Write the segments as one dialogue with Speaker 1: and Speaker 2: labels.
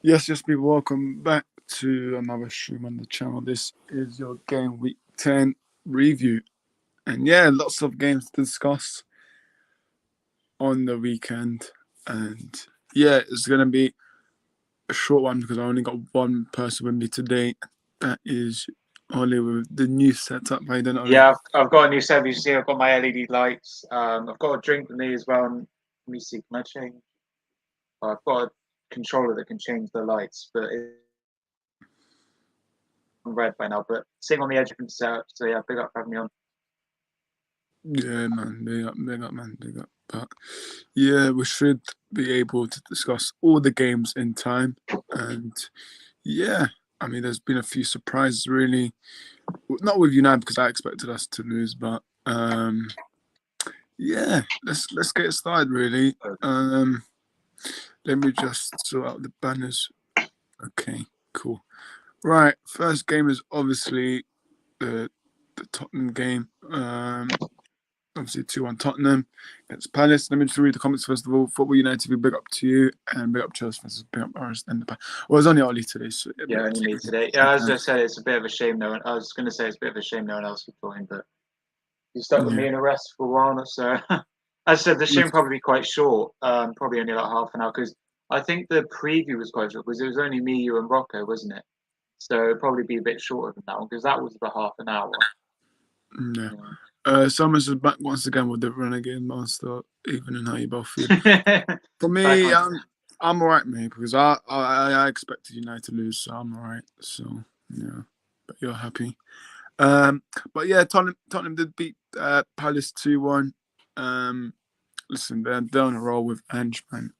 Speaker 1: Yes, people, welcome back to another stream on the channel. This is your Game Week 10 review. And yeah, lots of games to discuss on the weekend. And yeah, it's going to be a short one because I only got one person with me today. That is Ollie with the new setup. How you doing, Ollie?
Speaker 2: Yeah, I've got a new setup. You see, I've got my LED lights. I've got a drink with me as well. And let me see, can I change? I've got a controller that can change the lights, but it's red by now. But sitting on the edge of the setup, so yeah, big up for having me on.
Speaker 1: Yeah, man, big up, man, big up. But yeah, we should be able to discuss all the games in time. And yeah, I mean, there's been a few surprises, really. Not with United because I expected us to lose, but yeah, let's get started, really. Let me just sort out the banners. Okay, cool. Right, first game is obviously the Tottenham game. Obviously 2-1 Tottenham against Palace. Let me just read the comments first of all. Football United, we big up to you, and big up Chelsea versus big up Arsenal and the Well, it was only Ollie today, so
Speaker 2: Yeah, only me today. Yeah, as I said, it's a bit of a shame. I was going to say it's a bit of a shame no one else could join, but you stuck with me in a rest for a while. So, as I said, the stream probably be quite short. Probably only like half an hour because I think the preview was quite short because it was only me, you, and Rocco, wasn't it? So it'd probably be a bit shorter than that one because that was about half an hour.
Speaker 1: Yeah. Summers is back once again with the Renegade Master, even in how you both feel. For me, I'm alright, mate, because I expected United to lose, so I'm alright. So yeah, but you're happy. But yeah, Tottenham did beat Palace 2-1. Listen, they're on a roll with Ange, man.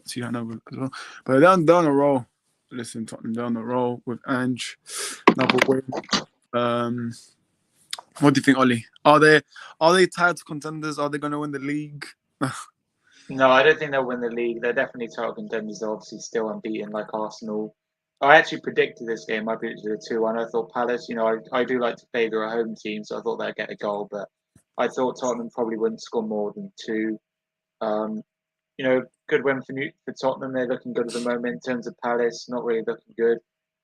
Speaker 1: See, I know as well, but they're on a roll. Listen, Tottenham, they're on a roll with Ange. Another win. What do you think, Ollie? Are they title contenders? Are they going to win the league?
Speaker 2: No, I don't think they'll win the league. They're definitely title contenders. They're obviously still unbeaten, like Arsenal. I actually predicted this game. I predicted a 2-1. I thought Palace, I do like to favour a home team, so I thought they'd get a goal, but I thought Tottenham probably wouldn't score more than two. Um, good win for Tottenham. They're looking good at the moment. In terms of Palace, not really looking good.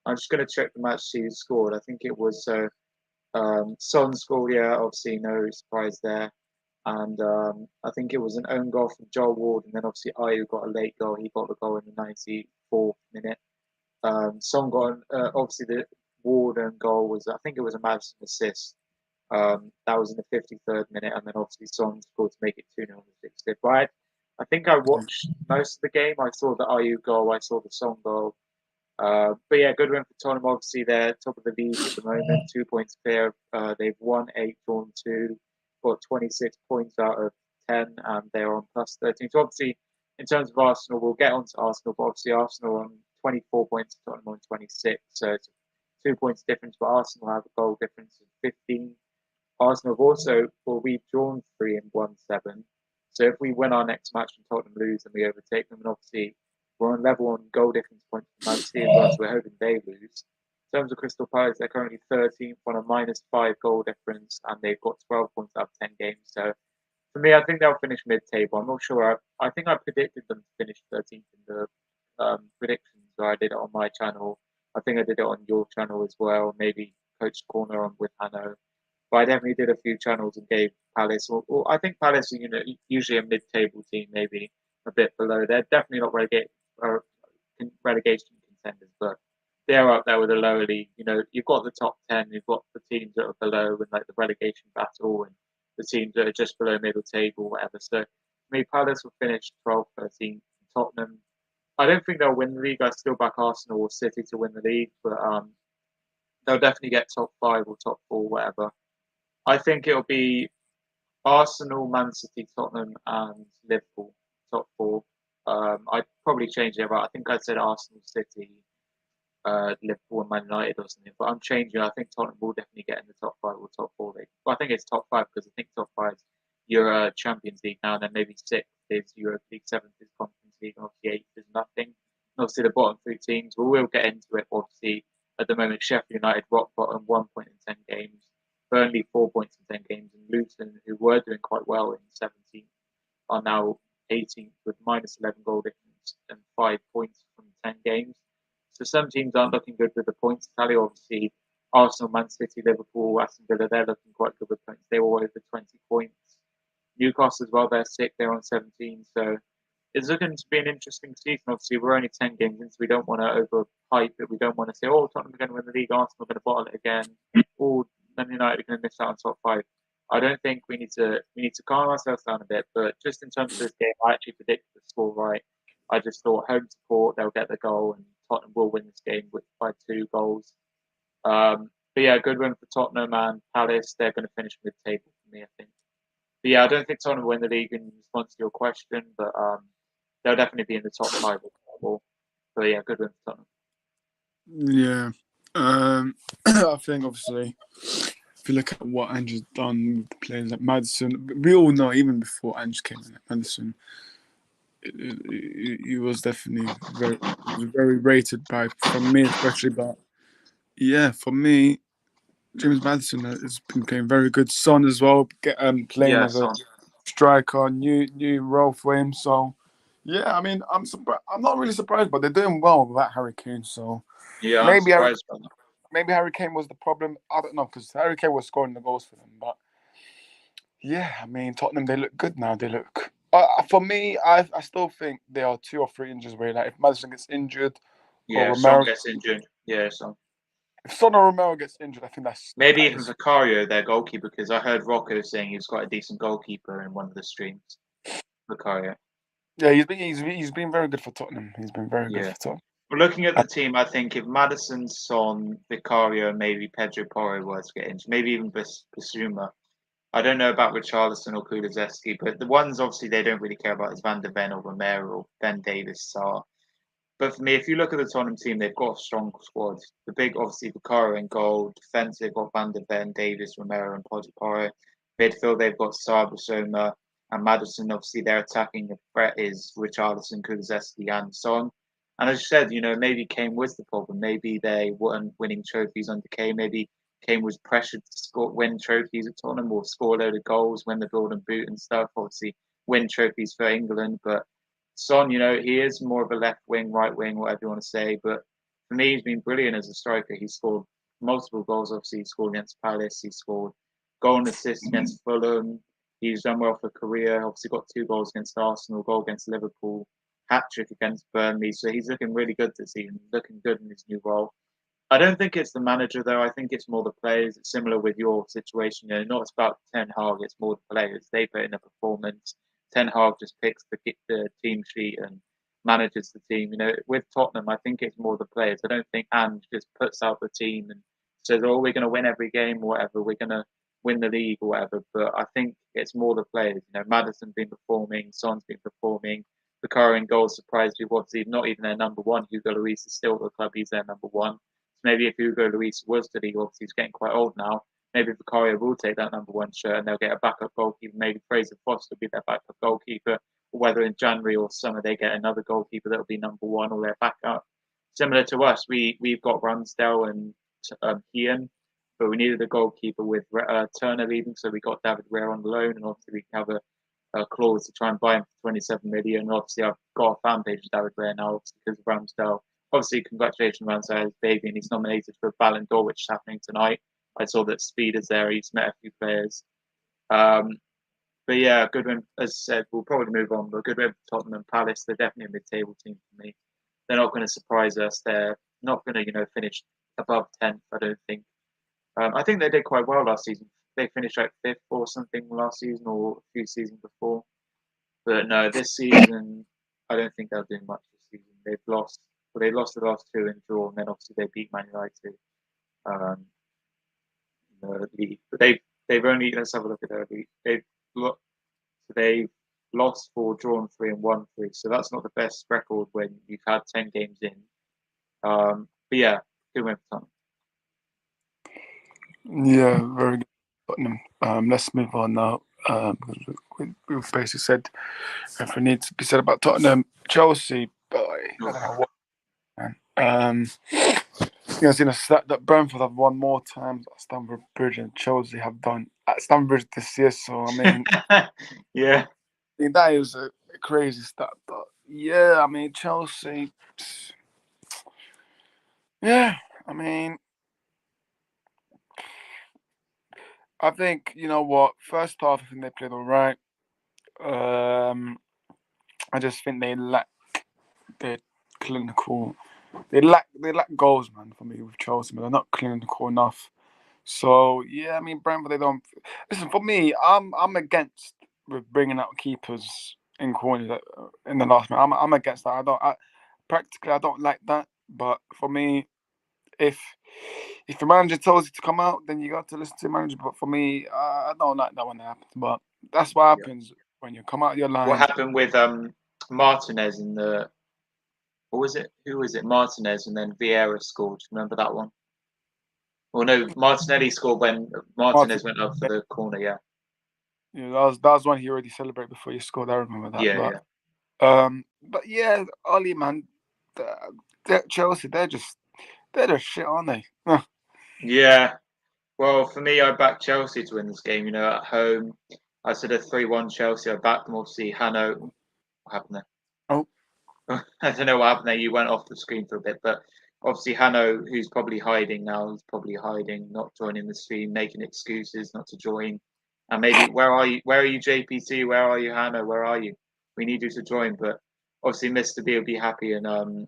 Speaker 2: I'm just going to check the match, see who scored. I think it was Son scored, yeah, obviously no surprise there. And I think it was an own goal from Joel Ward, and then obviously Ayew got a late goal. He got the goal in the 94th minute. Son got obviously the Ward own goal was, I think it was a Madison assist. That was in the 53rd minute, and then obviously Son scored to make it 2-0 in the 60th. But I think I watched most of the game. I saw the Ayew goal, I saw the Son goal. But yeah, good win for Tottenham. Obviously, they're top of the league at the moment, 2 points clear. They've won 8, drawn 2, got 26 points out of 10, and they're on plus 13. So obviously, in terms of Arsenal, we'll get on to Arsenal, but obviously Arsenal on 24 points, Tottenham on 26. So it's 2 points difference, but Arsenal have a goal difference of 15. Arsenal have also, we've drawn 3 and won 7. So if we win our next match and Tottenham lose, then we overtake them. And obviously, we're on level on goal difference points from Man City as well, so we're hoping they lose. In terms of Crystal Palace, they're currently 13th on a -5 goal difference, and they've got 12 points out of 10 games. So for me, I think they'll finish mid-table. I'm not sure. I think I predicted them to finish 13th in the predictions, so I did it on my channel. I think I did it on your channel as well, maybe Coach Corner on with Hanno. But I definitely did a few channels and gave Palace, or I think Palace are usually a mid-table team, maybe a bit below. They're definitely not relegation contenders, but they're up there with the lower league. You've got the top 10, you've got the teams that are below in like the relegation battle, and the teams that are just below middle table, whatever. So, for me, Palace will finish 12th, 13th. Tottenham, I don't think they'll win the league. I still back Arsenal or City to win the league, but they'll definitely get top 5 or top 4, whatever. I think it'll be Arsenal, Man City, Tottenham, and Liverpool top 4. I'd probably change it, but I think I said Arsenal, City, Liverpool, and Man United or something. But I'm changing. I think Tottenham will definitely get in the top 5 or top 4 league. But I think it's top 5 because I think top 5 is Euro Champions League now, and then maybe 6th is Europa League, 7th is Conference League, and obviously 8th is nothing. And obviously the bottom 3 teams, we'll get into it. Obviously, at the moment, Sheffield United rock bottom, 1 point in 10 games. Burnley 4 points in 10 games, and Luton, who were doing quite well in 17th, are now 18th with -11 goal difference and 5 points from 10 games. So some teams aren't looking good with the points tally. Obviously, Arsenal, Man City, Liverpool, Aston Villa, they're looking quite good with points. They were all over 20 points. Newcastle as well, they're 6, they're on 17. So it's looking to be an interesting season. Obviously, we're only 10 games in, so we don't want to overhype it. We don't want to say, oh, Tottenham are going to win the league, Arsenal are going to bottle it again, or Man United are going to miss out on top 5. I don't think we need to calm ourselves down a bit, but just in terms of this game, I actually predicted the score right. I just thought home support, they'll get the goal, and Tottenham will win this game by 2 goals. But yeah, good win for Tottenham and Palace. They're going to finish mid-table for me, I think. But yeah, I don't think Tottenham will win the league in response to your question, but they'll definitely be in the top 5 of football. So yeah, good win for Tottenham.
Speaker 1: Yeah, I think obviously if you look at what Andrew's done with the players like Maddison, we all know even before Andrew came in, Maddison, he was definitely very rated from me especially. But yeah, for me, James Maddison has been playing very good. Son as well, playing as a striker, new role for him. So yeah, I mean, I'm not really surprised, but they're doing well without Harry Kane. So
Speaker 2: yeah,
Speaker 1: maybe maybe Harry Kane was the problem. I don't know, because Harry Kane was scoring the goals for them. But yeah, I mean, Tottenham, they look good now. They look. For me, I still think there are 2 or 3 injuries where, like, if Maddison gets injured or Romero
Speaker 2: Son gets injured. Yeah, Son.
Speaker 1: If Son or Romero gets injured, I think
Speaker 2: maybe even Vicario, their goalkeeper, because I heard Rocco saying he was quite a decent goalkeeper in one of the streams. Vicario.
Speaker 1: Yeah, he's been very good for Tottenham. He's been very good for Tottenham.
Speaker 2: Well, looking at the team, I think if Maddison, Son, Vicario, and maybe Pedro Porro were to get injured, maybe even Bissouma. I don't know about Richarlison or Kulusevski, but the ones obviously they don't really care about is Van der Ven or Romero or Ben Davis, Sarr. But for me, if you look at the Tottenham team, they've got a strong squad. The big, obviously, Vicario in goal. Defence, they've got Van der Ven, Davis, Romero, and Podgorparo. Midfield, they've got Sarr, Bissouma, and Maddison. Obviously, their attacking threat is Richarlison, Kulusevski, and Son. And as you said, maybe Kane was the problem. Maybe they weren't winning trophies under Kane. Maybe Kane was pressured to win trophies at Tottenham or score a load of goals, win the Golden Boot and stuff. Obviously, win trophies for England, but Son, he is more of a left wing, right wing, whatever you want to say. But for me, he's been brilliant as a striker. He scored multiple goals. Obviously, he scored against Palace. He scored goal and assist against Fulham. He's done well for career. Obviously, got 2 goals against Arsenal, goal against Liverpool, hat trick against Burnley. So he's looking really good this season. Looking good in his new role. I don't think it's the manager though. I think it's more the players. It's similar with your situation. Not about Ten Hag. It's more the players. They put in a performance. Ten Hag just picks the team sheet and manages the team. With Tottenham, I think it's more the players. I don't think Ange just puts out the team and says, "Oh, we're going to win every game or whatever. We're going to win the league or whatever." But I think it's more the players. Maddison's been performing. Son's been performing. Vicario in goals surprised you. Obviously, not even their number one. Hugo Lloris is still at the club. He's their number one. So maybe if Hugo Lloris was to leave, obviously he's getting quite old now. Maybe Vicario will take that number 1 shirt and they'll get a backup goalkeeper. Maybe Fraser Foster will be their backup goalkeeper. Or whether in January or summer they get another goalkeeper that'll be number 1 or their backup. Similar to us, we've got Ramsdale and Ian, but we needed a goalkeeper with Turner leaving, so we got David Raya on loan, and obviously we have a clause to try and buy him for 27 million. And obviously, I've got a fan page of David Raya now because of Ramsdale. Obviously, congratulations, Ramsdale, his baby, and he's nominated for a Ballon d'Or, which is happening tonight. I saw that Speed is there. He's met a few players. But yeah, good win. As I said, we'll probably move on. But good win for Tottenham and Palace. They're definitely a mid-table team for me. They're not going to surprise us. They're not going to, finish above 10th. I don't think. I think they did quite well last season. They finished like 5th or something last season or a few seasons before. But no, this season I don't think they'll do much this season. They've lost. Well, they lost the last 2 in draw, and then obviously they beat Man United. The league. But they've only, let's have a look at their league. They've lost 4, drawn 3, and won 3. So that's not the best record when you've had 10 games in. But yeah, good win for
Speaker 1: Tottenham. Yeah, very good Tottenham. Let's move on now. We've basically said everything needs to be said about Tottenham. Chelsea, boy, I don't know what, man. I've seen a stat that Brentford have won more times at Stamford Bridge than Chelsea have done at Stamford Bridge this year. So, I mean,
Speaker 2: yeah.
Speaker 1: I mean, that is a crazy stat. But yeah, I mean, Chelsea, Yeah, I mean, I think you know what. First half, I think they played all right. Um, I just think they lack their clinical. They lack goals, man. For me with Chelsea, man, they're not clinical enough. So yeah, I mean Brentford. They don't listen. For me, I'm against with bringing out keepers in corners in the last minute. I'm against that. I don't like that. But for me, if if the manager tells you to come out, then you got to listen to the manager. But for me, I don't like that when that happens. But that's what
Speaker 2: Yeah.
Speaker 1: happens when you come out of your
Speaker 2: What
Speaker 1: lines.
Speaker 2: happened with Martinez in the what was it? Who was it? Martinez and then Vieira scored. Remember that one? Well, no, Martinelli scored when
Speaker 1: Martin,
Speaker 2: Martinez went up for the corner. Yeah,
Speaker 1: yeah, that was when he already celebrated before he scored. I remember that.
Speaker 2: yeah, yeah.
Speaker 1: But yeah, Ollie man, Chelsea, they're just shit, aren't they?
Speaker 2: Yeah. Well, for me, I backed Chelsea to win this game. You know, at home, I said a 3-1 Chelsea. I backed them. Obviously, Hanno. What happened there?
Speaker 1: Oh,
Speaker 2: I don't know what happened there. You went off the screen for a bit, but obviously Hanno, who's probably hiding now, he's probably hiding, not joining the stream, making excuses not to join. And maybe where are you? Where are you, JPT? Where are you, Hanno? Where are you? We need you to join. But obviously, Mr. B will be happy, and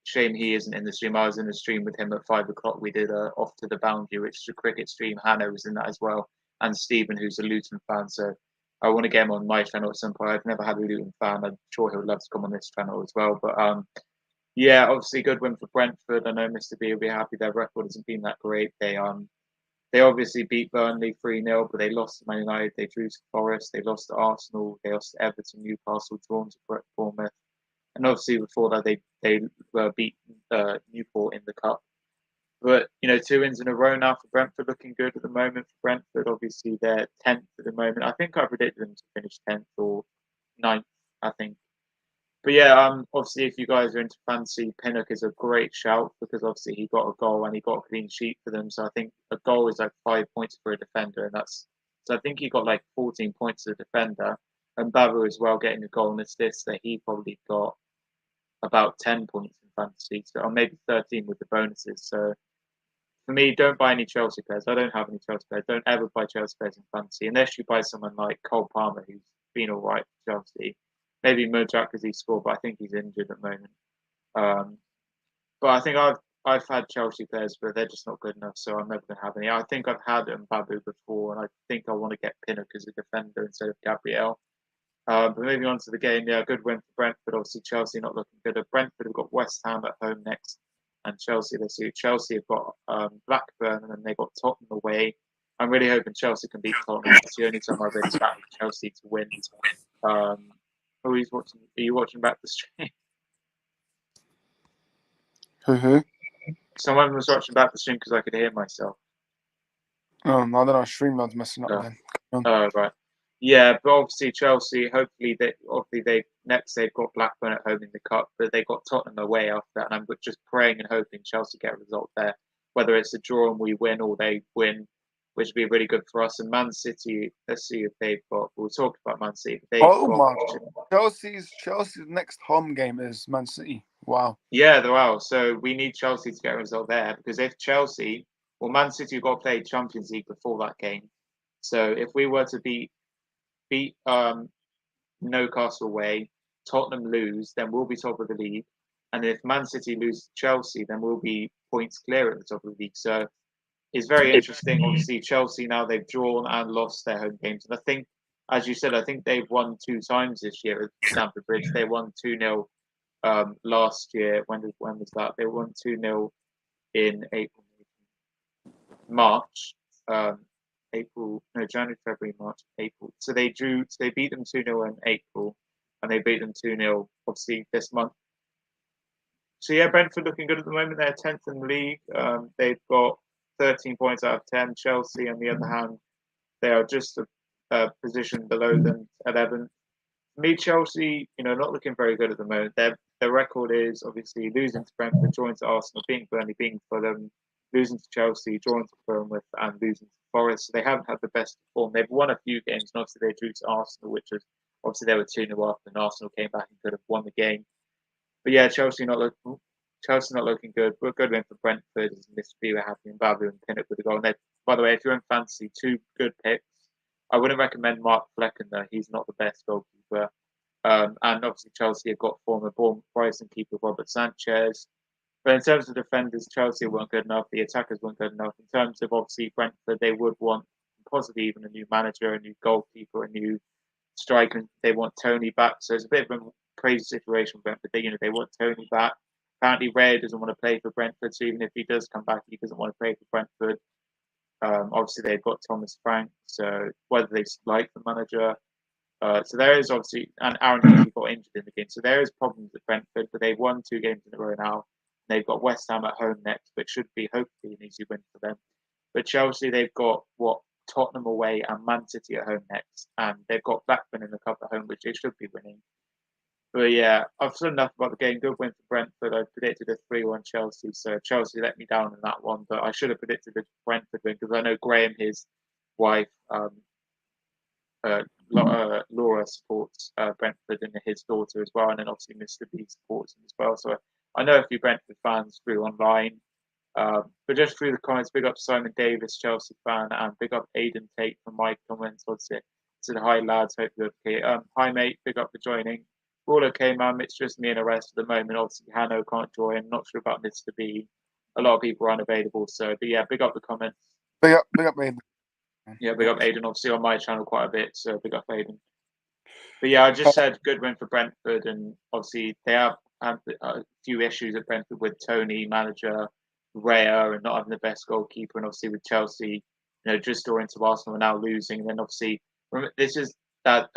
Speaker 2: shame he isn't in the stream. I was in the stream with him at 5 o'clock. We did off to the boundary, which is a cricket stream. Hanno was in that as well, and Stephen, who's a Luton fan. So I want to get him on my channel at some point. I've never had a Luton fan. I'm sure he'll love to come on this channel as well. But yeah, obviously good win for Brentford. I know Mr. B will be happy. Their record hasn't been that great. They obviously beat Burnley 3-0, but they lost to Man United. They drew to Forest. They lost to Arsenal. They lost to Everton, Newcastle, drawn to Bournemouth. And obviously before that they beat Newport in the cup. But you know, 2 wins in a row now for Brentford, looking good at the moment for Brentford. Obviously they're 10th at the moment. I think I predicted them to finish 10th or 9th, I think. But yeah, obviously if you guys are into fantasy, Pinnock is a great shout because obviously he got a goal and he got a clean sheet for them. So I think a goal is like 5 points for a defender, and that's so I think he got like 14 points as a defender. And Babu as well getting a goal and assist that he probably got about 10 points in fantasy, so or maybe 13 with the bonuses. So for me, don't buy any Chelsea players. I don't have any Chelsea players. Don't ever buy Chelsea players in fantasy unless you buy someone like Cole Palmer, who's been all right for Chelsea. Maybe Mojak because he scored, but I think he's injured at the moment. Um, but I think I've had Chelsea players, but they're just not good enough, so I'm never going to have any. I think I've had Mbabu before, and I think I want to get Pinnock as a defender instead of Gabriel. But moving on to the game, yeah, good win for Brentford. Obviously, Chelsea not looking good. Brentford have got West Ham at home next, and Chelsea. Let's see, Chelsea have got Blackburn, and then they've got Tottenham away. I'm really hoping Chelsea can beat Tottenham. That's the only time I really back Chelsea to win. Who's watching? Are you watching back the stream? Someone was watching back the stream because I could hear myself.
Speaker 1: I don't know. Streamline's messing up then.
Speaker 2: Oh, right. Yeah, but obviously Chelsea. Hopefully they've got Blackburn at home in the cup, but they got Tottenham away after that. And I'm just praying and hoping Chelsea get a result there, whether it's a draw and we win or they win, which would be really good for us. And Man City, let's see if they've got. We'll talk about Man City.
Speaker 1: Chelsea's next home game is Man City. Wow.
Speaker 2: Yeah, they are. So we need Chelsea to get a result there because if Chelsea, well, Man City got to play Champions League before that game. So if we were to beat Newcastle away, Tottenham lose, then we'll be top of the league. And if Man City lose to Chelsea, then we'll be points clear at the top of the league. So it's very interesting. Obviously, Chelsea now they've drawn and lost their home games. And I think, as you said, I think they've won 2 times this year at Stamford Bridge. They won 2-0 last year. When was that? They won 2-0 in March. January, February, March, April. So they beat them 2-0 in April, and they beat them 2-0 obviously this month. So yeah, Brentford looking good at the moment. They're 10th in the league. They've got 13 points out of 10. Chelsea, on the other hand, they are just a position below them, 11th. Me, Chelsea, not looking very good at the moment. Their record is obviously losing to Brentford, drawing to Arsenal, beating Burnley, beating Fulham, losing to Chelsea, drawing to Bournemouth, and losing to Forest. So they haven't had the best form. They've won a few games, and obviously they drew to Arsenal, which was obviously they were 2-0 up, and Arsenal came back and could have won the game. But yeah, Chelsea not looking. Chelsea not looking good. We're good win for Brentford. Mr. B were happy and Babu and Pinnock with the goal. And by the way, if you're in fantasy, 2 good picks. I wouldn't recommend Mark Flecken though. He's not the best goalkeeper. And obviously Chelsea have got former Brighton keeper Robert Sanchez. But in terms of defenders, Chelsea weren't good enough. The attackers weren't good enough. In terms of obviously Brentford, they would want possibly even a new manager, a new goalkeeper, a new striker. They want Tony back. So it's a bit of a crazy situation for Brentford. They want Tony back. Apparently, Ray doesn't want to play for Brentford. So even if he does come back, he doesn't want to play for Brentford. Obviously, they've got Thomas Frank. So whether they like the manager. So there is obviously, and Aaron Healy got injured in the game. So there is problems at Brentford, but they've won 2 games in a row now. They've got West Ham at home next, but should be hopefully an easy win for them. But Chelsea, they've got Tottenham away and Man City at home next, and they've got Blackburn in the cup at home, which they should be winning. But yeah, I've said enough about the game. Good win for Brentford. I predicted a 3-1 Chelsea, so Chelsea let me down in that one. But I should have predicted a Brentford win because I know Graham, his wife, Laura supports Brentford and his daughter as well, and then obviously Mr. B supports him as well. So I know a few Brentford fans through online. But just through the comments, big up Simon Davis, Chelsea fan, and big up Aidan Tate from my comments. I'd say, said hi lads, hope you're okay. Hi mate, big up for joining. We're all okay, man. It's just me and the rest at the moment. Obviously, Hanno can't join. Not sure about Mr. B. A lot of people are unavailable. So, but yeah, big up the comments.
Speaker 1: Big up, Aidan.
Speaker 2: Yeah, big up Aidan. Obviously on my channel quite a bit. So big up Aidan. But yeah, I just said good win for Brentford, and obviously they have had a few issues at Brentford with Tony, manager, Raya, and not having the best goalkeeper, and obviously with Chelsea, just drawing to Arsenal and now losing. And then obviously this is that.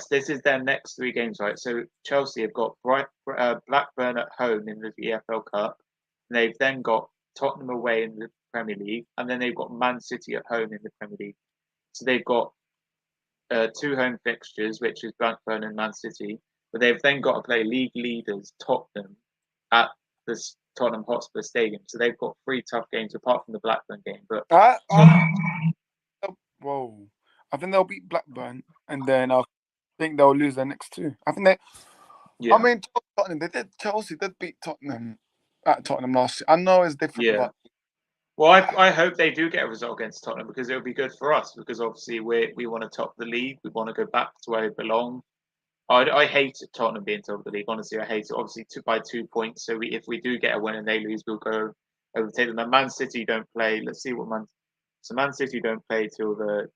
Speaker 2: This is their next 3 games, right? So Chelsea have got Blackburn at home in the EFL Cup. And they've then got Tottenham away in the Premier League, and then they've got Man City at home in the Premier League. So they've got 2 home fixtures, which is Blackburn and Man City, but they've then got to play league leaders Tottenham at the Tottenham Hotspur Stadium. So they've got 3 tough games apart from the Blackburn game. But
Speaker 1: whoa, I think they'll beat Blackburn, and then I think they'll lose their next 2. I think they. Yeah. I mean, Chelsea did beat Tottenham at Tottenham last year. I know it's different.
Speaker 2: Yeah.
Speaker 1: But...
Speaker 2: Well, I hope they do get a result against Tottenham because it would be good for us because obviously we want to top the league. We want to go back to where we belong. I hate Tottenham being top of the league. Honestly, I hate it. Obviously, by 2 points. So if we do get a win and they lose, we'll go overtake them. And Man City don't play. Let's see what Man City don't play till the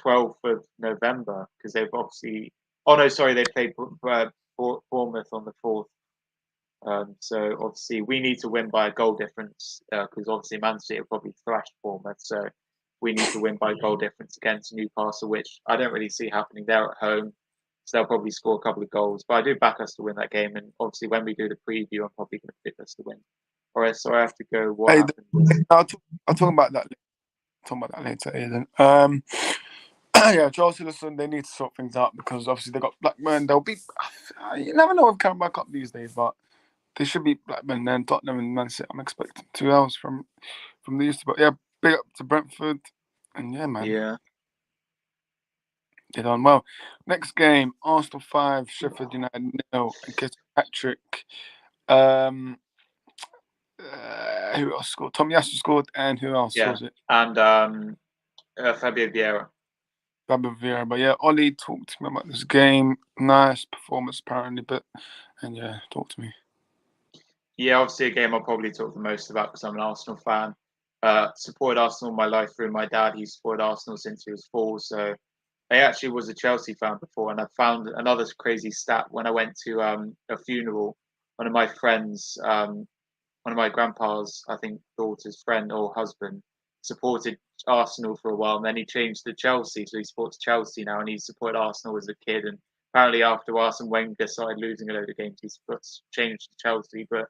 Speaker 2: 12th of November because they've obviously. Oh no, sorry, they played Bournemouth on the 4th. So obviously we need to win by a goal difference because obviously Man City will probably thrash Bournemouth. So we need to win by goal difference against Newcastle, which I don't really see happening. They're at home, so they'll probably score a couple of goals. But I do back us to win that game, and obviously when we do the preview, I'm probably going to pick us to win. All right, so I have to go. What happened?
Speaker 1: I'll talk about that. Later, Aidan. Yeah, Chelsea, listen, they need to sort things out because obviously they got Blackburn. They'll be. You never know with Carabao Cup these days, but they should beat Blackburn, then Tottenham and Man City. I'm expecting 2 L's from these 2. But yeah, big up to Brentford, and yeah, man.
Speaker 2: Yeah.
Speaker 1: They done well. Next game, Arsenal 5, Sheffield United 0, and Kitty Patrick. Who else scored? Tommy Yasu scored, and who else was it?
Speaker 2: And Fabio Vieira.
Speaker 1: But yeah, Ollie, talk to me about this game. Nice performance, apparently, and yeah, talk to me.
Speaker 2: Yeah, obviously a game I'll probably talk the most about because I'm an Arsenal fan. Supported Arsenal all my life through my dad. He supported Arsenal since he was 4, so I actually was a Chelsea fan before, and I found another crazy stat when I went to a funeral. One of my friends, one of my grandpa's, I think, daughter's friend or husband, supported Arsenal for a while, and then he changed to Chelsea, so he supports Chelsea now, and he supported Arsenal as a kid, and apparently after Arsene Wenger started losing a load of games, he changed to Chelsea. But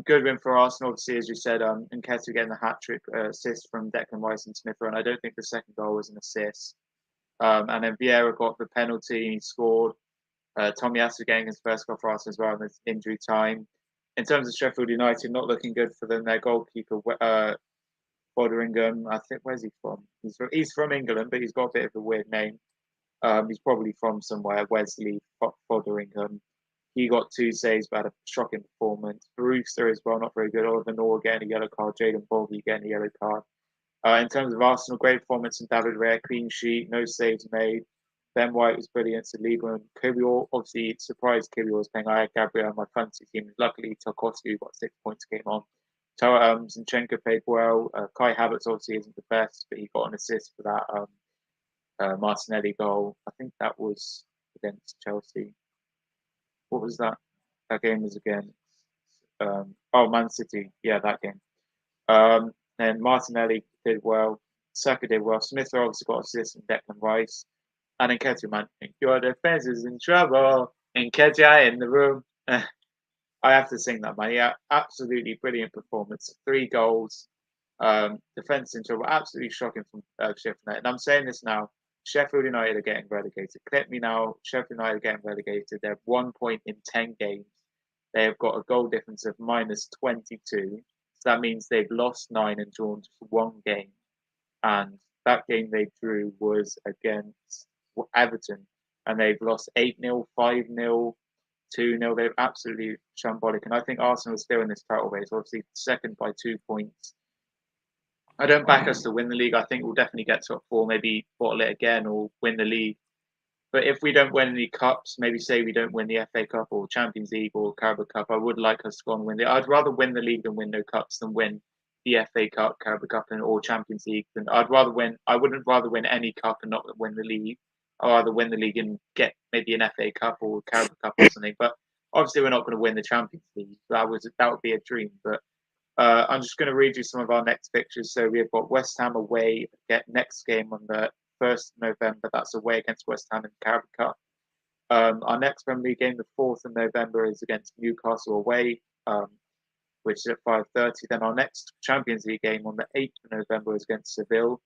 Speaker 2: good win for Arsenal, obviously, as you said, Nketiah getting the hat-trick assist from Declan Rice and Smith, and I don't think the second goal was an assist. And then Vieira got the penalty and he scored. Tommy Yasu getting his first goal for Arsenal as well in this injury time. In terms of Sheffield United, not looking good for them. Their goalkeeper, Fotheringham, I think, where's he from? He's from England, but he's got a bit of a weird name. He's probably from somewhere, Wesley Fotheringham. He got 2 saves, but had a shocking performance. Brewster as well, not very good. Oliver Noor getting a yellow card. Jaden Bogey getting a yellow card. In terms of Arsenal, great performance from David Raya, clean sheet, no saves made. Ben White was brilliant. Saliba and Kirill, obviously surprised Kirill was playing. I had Gabriel on my fantasy team. Luckily, Tarkovsky, who got 6 points, came on. Zinchenko played well. Kai Havertz obviously isn't the best, but he got an assist for that Martinelli goal. I think that was against Chelsea. What was that? That game was against Man City. Yeah, that game. And Martinelli did well. Saka did well. Smith obviously got assists from Declan Rice. And Nketiah, man, your defense is in trouble. Nketiah in the room. I have to sing that, man. Yeah, absolutely brilliant performance. 3 goals. Defense in trouble. Absolutely shocking from Sheffield United. And I'm saying this now. Sheffield United are getting relegated. Clip me now. Sheffield United are getting relegated. They're 1 point in 10 games. They have got a goal difference of minus 22. So that means they've lost 9 and drawn just 1 game. And that game they drew was against Everton. And they've lost 8-0, 5-0, 2-0. They're absolutely shambolic. And I think Arsenal is still in this title race. Obviously, second by 2 points. I don't back us to win the league. I think we'll definitely get top 4, maybe bottle it again or win the league. But if we don't win any cups, maybe say we don't win the FA Cup or Champions League or Carabao Cup, I would like us to go and win it. I'd rather win the league than win no cups than win the FA Cup, Carabao Cup, or Champions League. I wouldn't rather win any cup and not win the league. I'd rather win the league and get maybe an FA Cup or Carabao Cup or something. But obviously, we're not going to win the Champions League. That would be a dream. But I'm just going to read you some of our next fixtures. So we've got West Ham away. Get next game on the 1st of November. That's away against West Ham in the Carabao Cup. Our next Premier League game, the 4th of November, is against Newcastle away, which is at 5:30. Then our next Champions League game on the 8th of November is against Seville.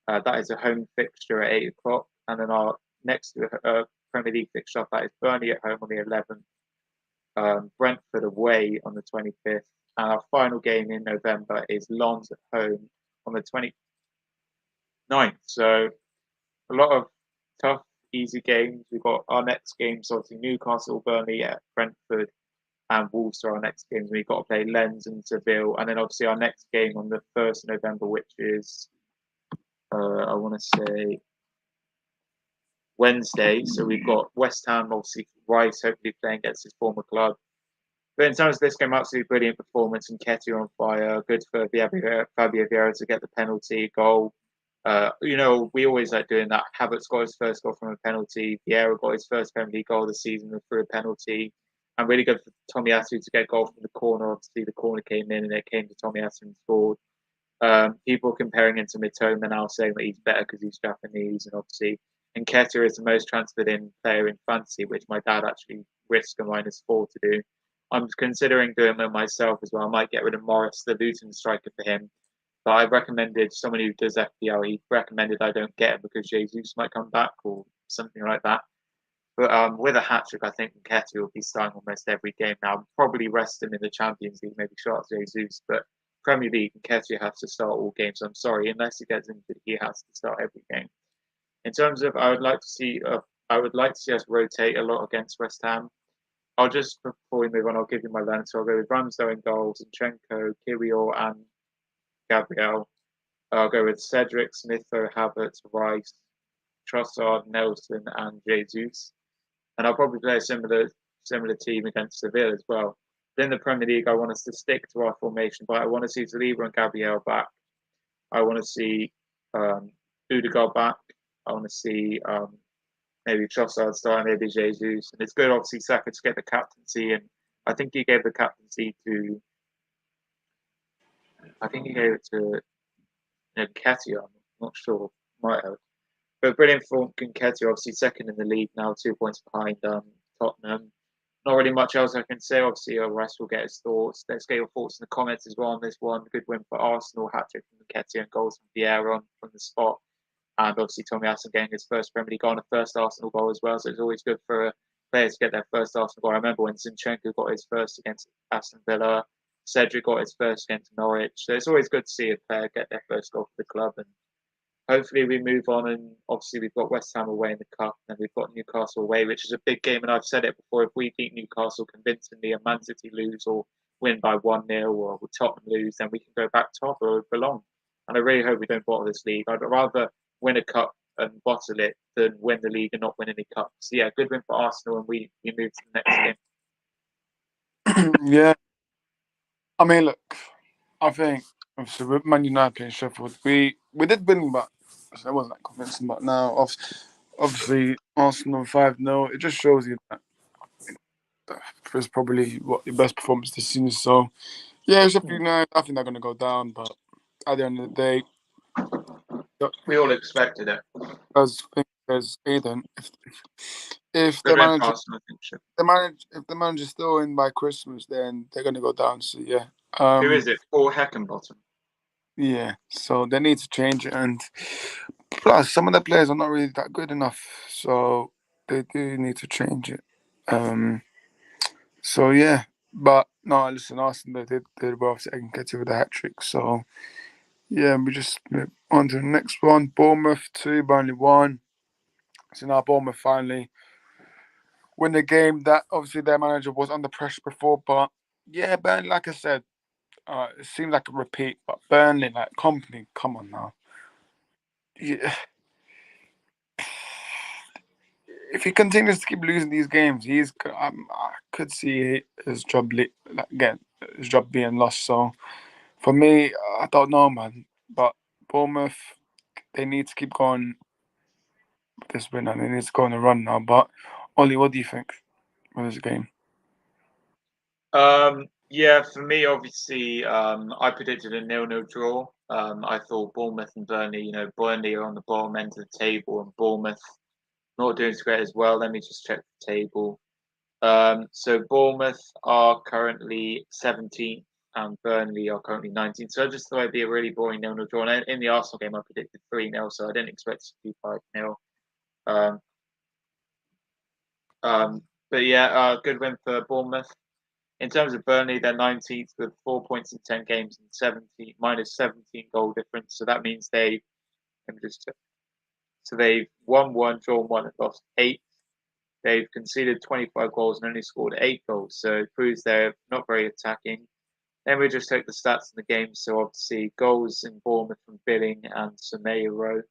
Speaker 2: That is a home fixture at 8 o'clock. And then our next Premier League fixture, that is Burnley at home on the 11th. Brentford away on the 25th. And our final game in November is Lens at home on the 29th. So a lot of tough, easy games. We've got our next games, obviously Newcastle, Burnley, at Brentford, and Wolves are our next games. We've got to play Lens and Seville. And then obviously our next game on the 1st of November, which is, I want to say, Wednesday. So we've got West Ham, obviously Rice, hopefully playing against his former club. But in terms of this game, absolutely brilliant performance. Nketiah on fire. Good for Fabio Vieira to get the penalty goal. We always like doing that. Havertz got his first goal from a penalty. Vieira got his first Premier League goal of the season through a penalty. And really good for Tomiyasu to get a goal from the corner. Obviously, the corner came in and it came to Tomiyasu and scored. People comparing him to Mitoma now, saying that he's better because he's Japanese. And obviously, Nketiah is the most transferred in player in fantasy, which my dad actually risked a -4 to do. I'm considering doing it myself as well. I might get rid of Morris, the Luton striker, for him. But I recommended someone who does FPL. He recommended I don't get him because Jesus might come back or something like that. But with a hat trick, I think Nketiah will be starting almost every game now. I'll probably rest him in the Champions League, maybe shout out Jesus. But Premier League, Nketiah has to start all games. I'm sorry, unless he gets injured, he has to start every game. In terms of, I would like to see us rotate a lot against West Ham. I'll just, before we move on, I'll give you my lens. So I'll go with Ramsdale in goals, Zinchenko, Kirill, and Gabriel. I'll go with Cedric, Smith, Havertz, Rice, Trossard, Nelson, and Jesus. And I'll probably play a similar team against Seville as well. In the Premier League, I want us to stick to our formation, but I want to see Saliba and Gabriel back. I want to see Odegaard back. I want to see maybe Trossard starting, maybe Jesus. And it's good, obviously, Saka to get the captaincy. And I think he gave the captaincy to Nketiah. I'm not sure. Might have. But brilliant for Nketiah, obviously second in the league now, 2 points behind Tottenham. Not really much else I can say. Obviously, Russ will get his thoughts. Let's get your thoughts in the comments as well on this one. Good win for Arsenal, hat-trick from Nketiah and goals from Vieira from the spot. And obviously, Tomiyasu getting his first Premier League goal and a first Arsenal goal as well. So it's always good for players to get their first Arsenal goal. I remember when Zinchenko got his first against Aston Villa. Cedric got his first against Norwich. So it's always good to see a player get their first goal for the club. And hopefully we move on, and obviously we've got West Ham away in the cup, and we've got Newcastle away, which is a big game. And I've said it before: if we beat Newcastle convincingly and Man City lose or win by 1-0, or Tottenham lose, then we can go back top or belong. And I really hope we don't bottle this league. I'd rather win a cup and bottle it than win the league and not win any cups. So yeah, good win for Arsenal, and we move to the next
Speaker 1: game. Yeah, I mean, look, I think obviously with Man United playing Sheffield, we did win, but it wasn't that convincing. But now, obviously, Arsenal 5-0, it just shows you that it's probably what your best performance this season. So, yeah, Sheffield United, I think they're going to go down, but at the end of the day,
Speaker 2: we all expected it.
Speaker 1: As Aiden, if the manager,
Speaker 2: Arsenal,
Speaker 1: if the manager's still in by Christmas, then they're going to go down. So yeah,
Speaker 2: who is it? Paul Heckenbottom.
Speaker 1: Yeah, so they need to change it, and plus some of the players are not really that good enough, so they do need to change it. So yeah, but no, listen, Arsenal they did well to get with the hat trick. So yeah, we just move on to the next one. Bournemouth 2, Burnley 1. So now Bournemouth finally win the game. That obviously their manager was under pressure before, but yeah, Burnley, like I said, it seems like a repeat. But Burnley, like company, come on now. Yeah. If he continues to keep losing these games, I could see his job his job being lost. So for me, I don't know, man. But Bournemouth, they need to keep going with this win, and they need to go on a run now. But Ollie, what do you think of this game?
Speaker 2: Yeah, for me, obviously, I predicted a 0-0 draw. I thought Bournemouth and Burnley, Burnley are on the bottom end of the table, and Bournemouth not doing so great as well. Let me just check the table. So Bournemouth are currently 17th and Burnley are currently 19th. So I just thought it'd be a really boring 0-0 draw. And in the Arsenal game, I predicted 3-0, so I didn't expect it to be 5-0. But yeah, good win for Bournemouth. In terms of Burnley, they're 19th with 4 points in 10 games and 17 minus 17 goal difference. So that means let me just check. So they've won 1, drawn 1, and lost 8. They've conceded 25 goals and only scored 8 goals. So it proves they're not very attacking. Then we just take the stats in the game. So obviously goals in Bournemouth from Billing and Semedo,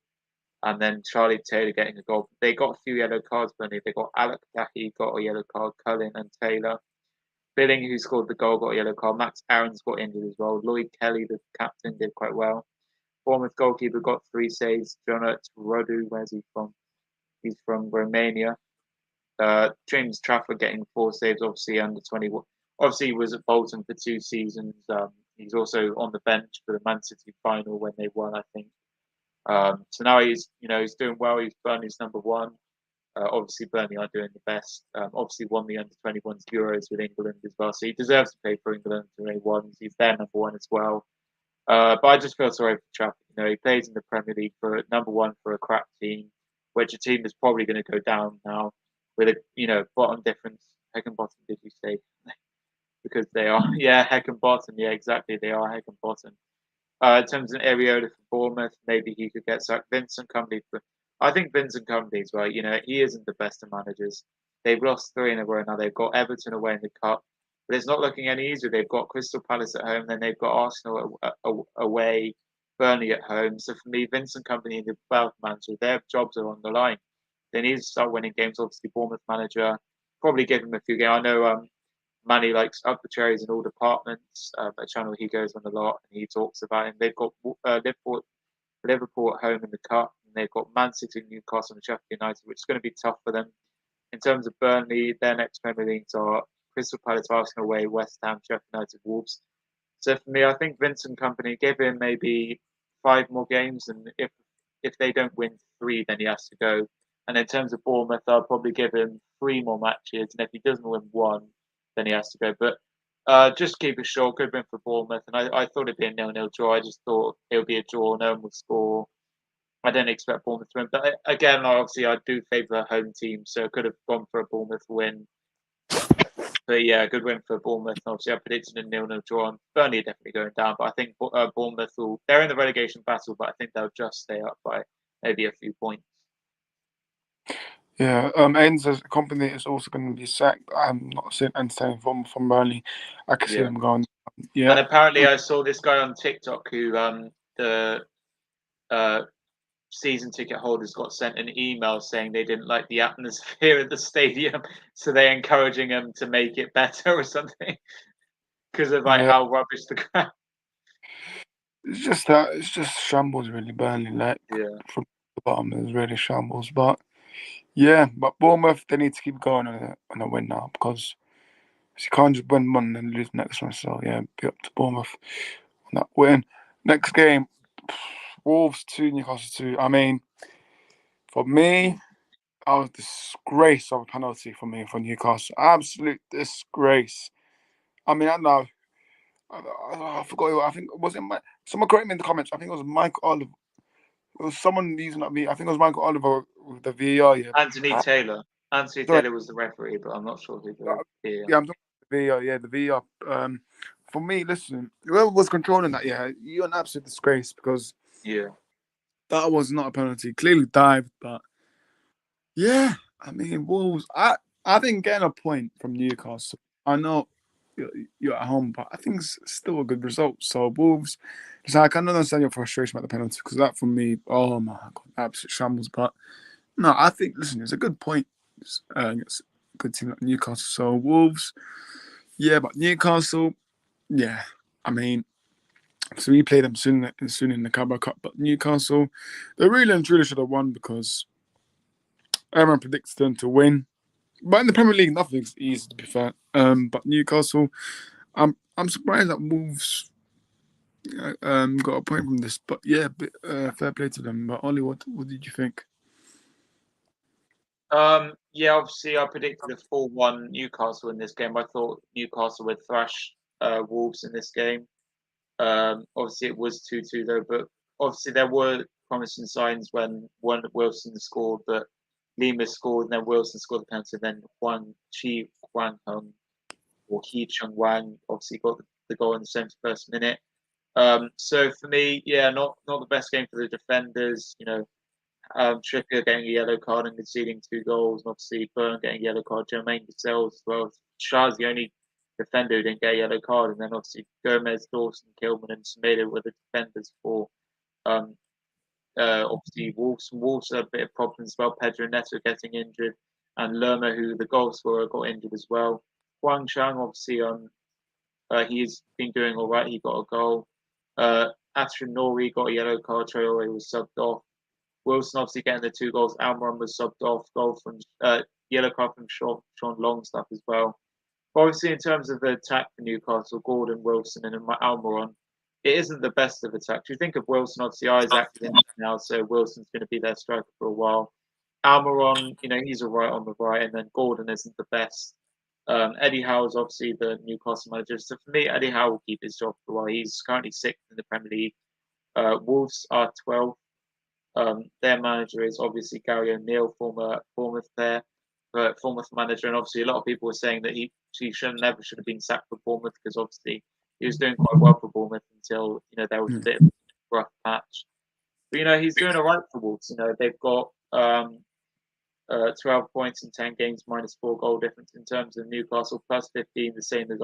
Speaker 2: and then Charlie Taylor getting a goal. They got a few yellow cards, Burnley. They got Alec Dahi got a yellow card, Cullen and Taylor. Billing, who scored the goal, got a yellow card. Max Aarons got injured as well. Lloyd Kelly, the captain, did quite well. Bournemouth goalkeeper got 3 saves. Jonat Rodu, where's he from? He's from Romania. James Trafford getting 4 saves, obviously under 21. Obviously, he was at Bolton for 2 seasons. He's also on the bench for the Man City final when they won, I think. So now he's doing well. He's Burnley's number 1. Obviously, Burnley are doing the best. Obviously, won the under-21s Euros with England as well, so he deserves to play for England under-21s. He's their number 1 as well. But I just feel sorry for Trafford. He plays in the Premier League for number 1 for a crap team, which a team is probably going to go down now with a bottom difference. Heckenbottom, did you say? Because they are, yeah, Heckenbottom, yeah, exactly, they are Heckenbottom. In terms of Areola for Bournemouth, maybe he could get sacked. Vincent Company, I think Vincent Company's right. He isn't the best of managers. They've lost 3 in a row now. They've got Everton away in the cup, but it's not looking any easier. They've got Crystal Palace at home, then they've got Arsenal away, Burnley at home. So for me, Vincent Company and the Bournemouth manager, their jobs are on the line. They need to start winning games. Obviously, Bournemouth manager probably give him a few games. I know Manny likes up the cherries in all departments. A channel he goes on a lot and he talks about him. They've got Liverpool at home in the cup, and they've got Man City, Newcastle, and Sheffield United, which is going to be tough for them. In terms of Burnley, their next Premier Leagues are Crystal Palace, Arsenal away, West Ham, Sheffield United, Wolves. So for me, I think Vincent Company, give him maybe 5 more games, and if they don't win 3, then he has to go. And in terms of Bournemouth, I'll probably give him 3 more matches, and if he doesn't win 1, then he has to go. But just keep it short. Good win for Bournemouth, and I thought it'd be a 0-0 draw. I just thought it would be a draw. No one would score. I don't expect Bournemouth to win, but again, obviously, I do favour a home team, so I could have gone for a Bournemouth win. But yeah, good win for Bournemouth. Obviously, I predicted a 0-0 draw. Burnley are definitely going down, but I think Bournemouth they're in the relegation battle, but I think they'll just stay up by maybe a few points.
Speaker 1: Yeah, Enzo's company is also going to be sacked. I'm not seeing anything from Burnley. I can see them going. Yeah,
Speaker 2: and apparently I saw this guy on TikTok who the season ticket holders got sent an email saying they didn't like the atmosphere at the stadium, so they're encouraging them to make it better or something because of like how rubbish the crowd.
Speaker 1: It's just shambles really. Burnley, like from the bottom, it's really shambles. But but Bournemouth, they need to keep going on a win now because you can't just win one and lose the next one. So yeah, be up to Bournemouth on that win. Next game, Wolves 2, Newcastle 2. I mean, for me, that was a disgrace of a penalty for me for Newcastle. Absolute disgrace. I mean, I know. I forgot. I think was it someone correct me in the comments. I think it was Michael Oliver. It was someone using that. I think it was Michael Oliver with the VAR. Yeah.
Speaker 2: Anthony Taylor. Anthony
Speaker 1: Sorry.
Speaker 2: Taylor was the referee, but I'm not sure who the VAR.
Speaker 1: Yeah, I'm talking about the VAR. Yeah, the VAR. For me, listen, whoever was controlling that, you're an absolute disgrace because that was not a penalty. Clearly dived, but I mean, Wolves. I think getting a point from Newcastle. I know you're at home, but I think it's still a good result. So Wolves, it's like I can understand your frustration about the penalty because that for me, oh my god, absolute shambles. But no, I think listen, it's a good point. It's a good team like Newcastle. So Wolves, but Newcastle, I mean, so we play them soon in the Carabao Cup. But Newcastle, they really and truly should have won because everyone predicts them to win. But in the Premier League, nothing's easy to be fair. But Newcastle, I'm surprised that Wolves got a point from this. But fair play to them. But Ollie, what did you think?
Speaker 2: Obviously I predicted a 4-1 Newcastle in this game. I thought Newcastle would thrash Wolves in this game. Obviously it was 2-2 though, but obviously there were promising signs when Wilson scored, but Lima scored, and then Wilson scored the penalty, and then Huang Hung or He Chung Wang obviously got the goal in the 71st minute. So for me, not the best game for the defenders. Trippier getting a yellow card and conceding 2 goals, and obviously Burn getting a yellow card. Jermaine Giselle as well. Shah's the only defender who didn't get a yellow card, and then obviously Gomez, Dawson, Kilman, and Semedo were the defenders for obviously Wolves had a bit of problems as well. Pedro Neto getting injured, and Lerma, who the goal scorer, got injured as well. Huang Chang, obviously, he's been doing all right. He got a goal. Ashton Nori got a yellow card. Traore was subbed off. Wilson obviously getting the 2 goals. Almiron was subbed off. Goal from yellow card from Sean Longstaff as well. But obviously, in terms of the attack for Newcastle, Gordon, Wilson, and Almiron, it isn't the best of attacks. You think of Wilson, obviously Isaac's in now, so Wilson's going to be their striker for a while. Almiron, he's all right on the right, and then Gordon isn't the best. Eddie Howe is obviously the Newcastle manager. So for me, Eddie Howe will keep his job for a while. He's currently 6th in the Premier League. Wolves are 12th. Their manager is obviously Gary O'Neill, former Bournemouth manager, and obviously a lot of people were saying that he never should have been sacked for Bournemouth because obviously he was doing quite well for Bournemouth until there was a bit of a rough patch. But he's doing all right for Wolves. They've got 12 points in 10 games, minus 4 goal difference in terms of Newcastle, plus 15, the same as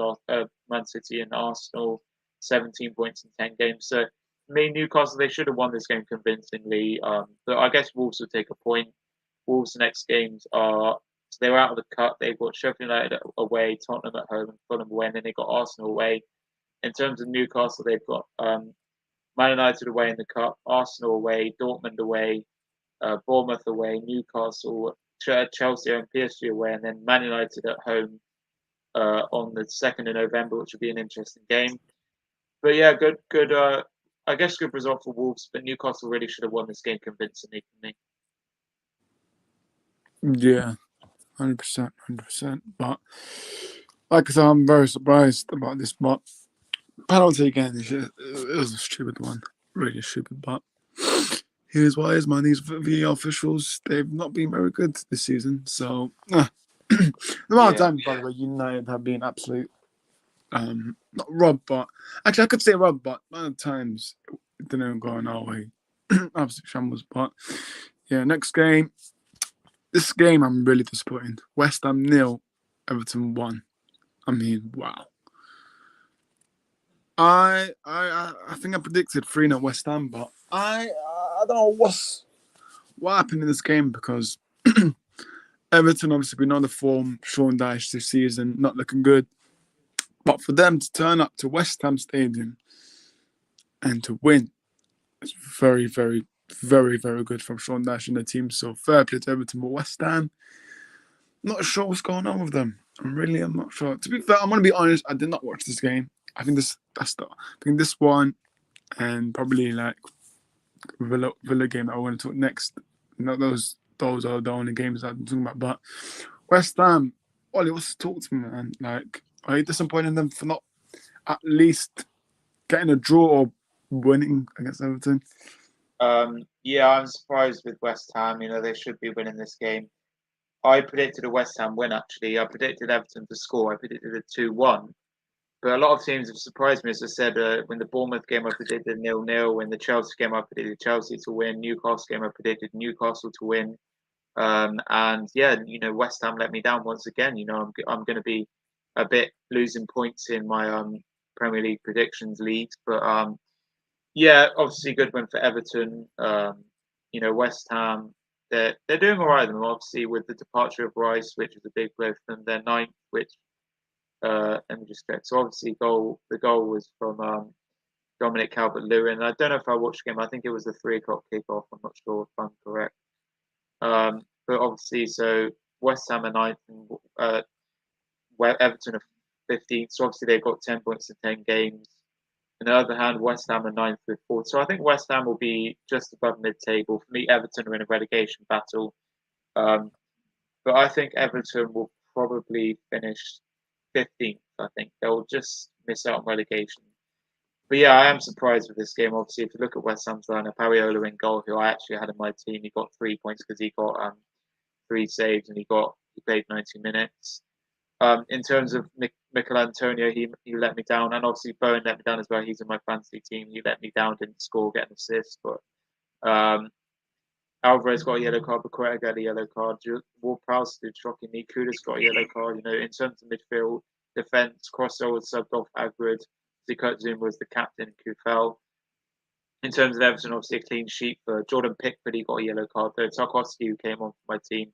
Speaker 2: Man City and Arsenal, 17 points in 10 games. So for me, Newcastle, they should have won this game convincingly. But I guess Wolves will take a point. Wolves' next games are they were out of the cup. They've got Sheffield United away, Tottenham at home, and Fulham away, and then they've got Arsenal away. In terms of Newcastle, they've got Man United away in the cup, Arsenal away, Dortmund away, Bournemouth away, Newcastle, Chelsea and PSG away, and then Man United at home on the 2nd of November, which will be an interesting game. But good. I guess good result for Wolves, but Newcastle really should have won this game convincingly for me.
Speaker 1: Yeah, 100%. But like I said, I'm very surprised about this. But penalty again, it was a stupid one, really stupid. But here's what is, man. These VAR officials, they've not been very good this season. So The amount of times, by the way, United have been absolute, not robbed, but actually I could say robbed, but a lot of times it didn't go in our way. Absolute shambles. But yeah, next game. This game I'm really disappointed. West Ham 0, Everton 1. I mean, wow. I think I predicted 3-0 West Ham, but I don't know what happened in this game because Everton obviously been on the form, Sean Dyche this season, not looking good. But for them to turn up to West Ham Stadium and to win, it's very, very, very, very good from Sean Dyche and the team. So fair play to Everton, but West Ham, not sure what's going on with them. I'm not sure. To be fair, I'm gonna be honest. I did not watch this game. I think this one and probably like Villa game that I want to talk next. Not those are the only games I'm talking about. But West Ham, Ollie, what's to talk to me, man? Like, are you disappointed in them for not at least getting a draw or winning against Everton?
Speaker 2: Yeah, I'm surprised with West Ham. You know, they should be winning this game. I predicted a West Ham win, actually. I predicted Everton to score. I predicted a 2-1. But a lot of teams have surprised me. As I said, when the Bournemouth game, I predicted 0-0. When the Chelsea game, I predicted Chelsea to win. Newcastle game, I predicted Newcastle to win. And yeah, you know, West Ham let me down once again. You know, I'm going to be a bit losing points in my Premier League predictions leagues. But yeah, obviously good win for Everton. You know, West Ham, they're doing all right. Them obviously with the departure of Rice, which is a big blow for them. They're ninth, which let me just check. So obviously, the goal was from Dominic Calvert-Lewin. I don't know if I watched the game. I think it was the 3 o'clock kickoff. I'm not sure if I'm correct. But obviously, so West Ham are ninth, and where Everton are 15th. So obviously, they've got 10 points in 10 games. On the other hand, West Ham are ninth with 4. So I think West Ham will be just above mid-table. For me, Everton are in a relegation battle. But I think Everton will probably finish 15th. I think they'll just miss out on relegation. But yeah, I am surprised with this game. Obviously, if you look at West Ham's lineup, Ariola in goal, who I actually had in my team, he got 3 points because he got 3 saves and he played 90 minutes. In terms of Mikel Antonio, he let me down, and obviously Bowen let me down as well. He's in my fantasy team. He let me down, didn't score, get an assist, but Alvarez got a yellow card, Paqueta got a yellow card. Ward-Prowse did shockingly. Kudus got a yellow card. You know, in terms of midfield, defence, Crosso was subbed off Agrid. Kurt Zoom was the captain, Kufel. In terms of Everton, obviously a clean sheet for Jordan Pickford. He got a yellow card though. Tarkowski, who came on for my team.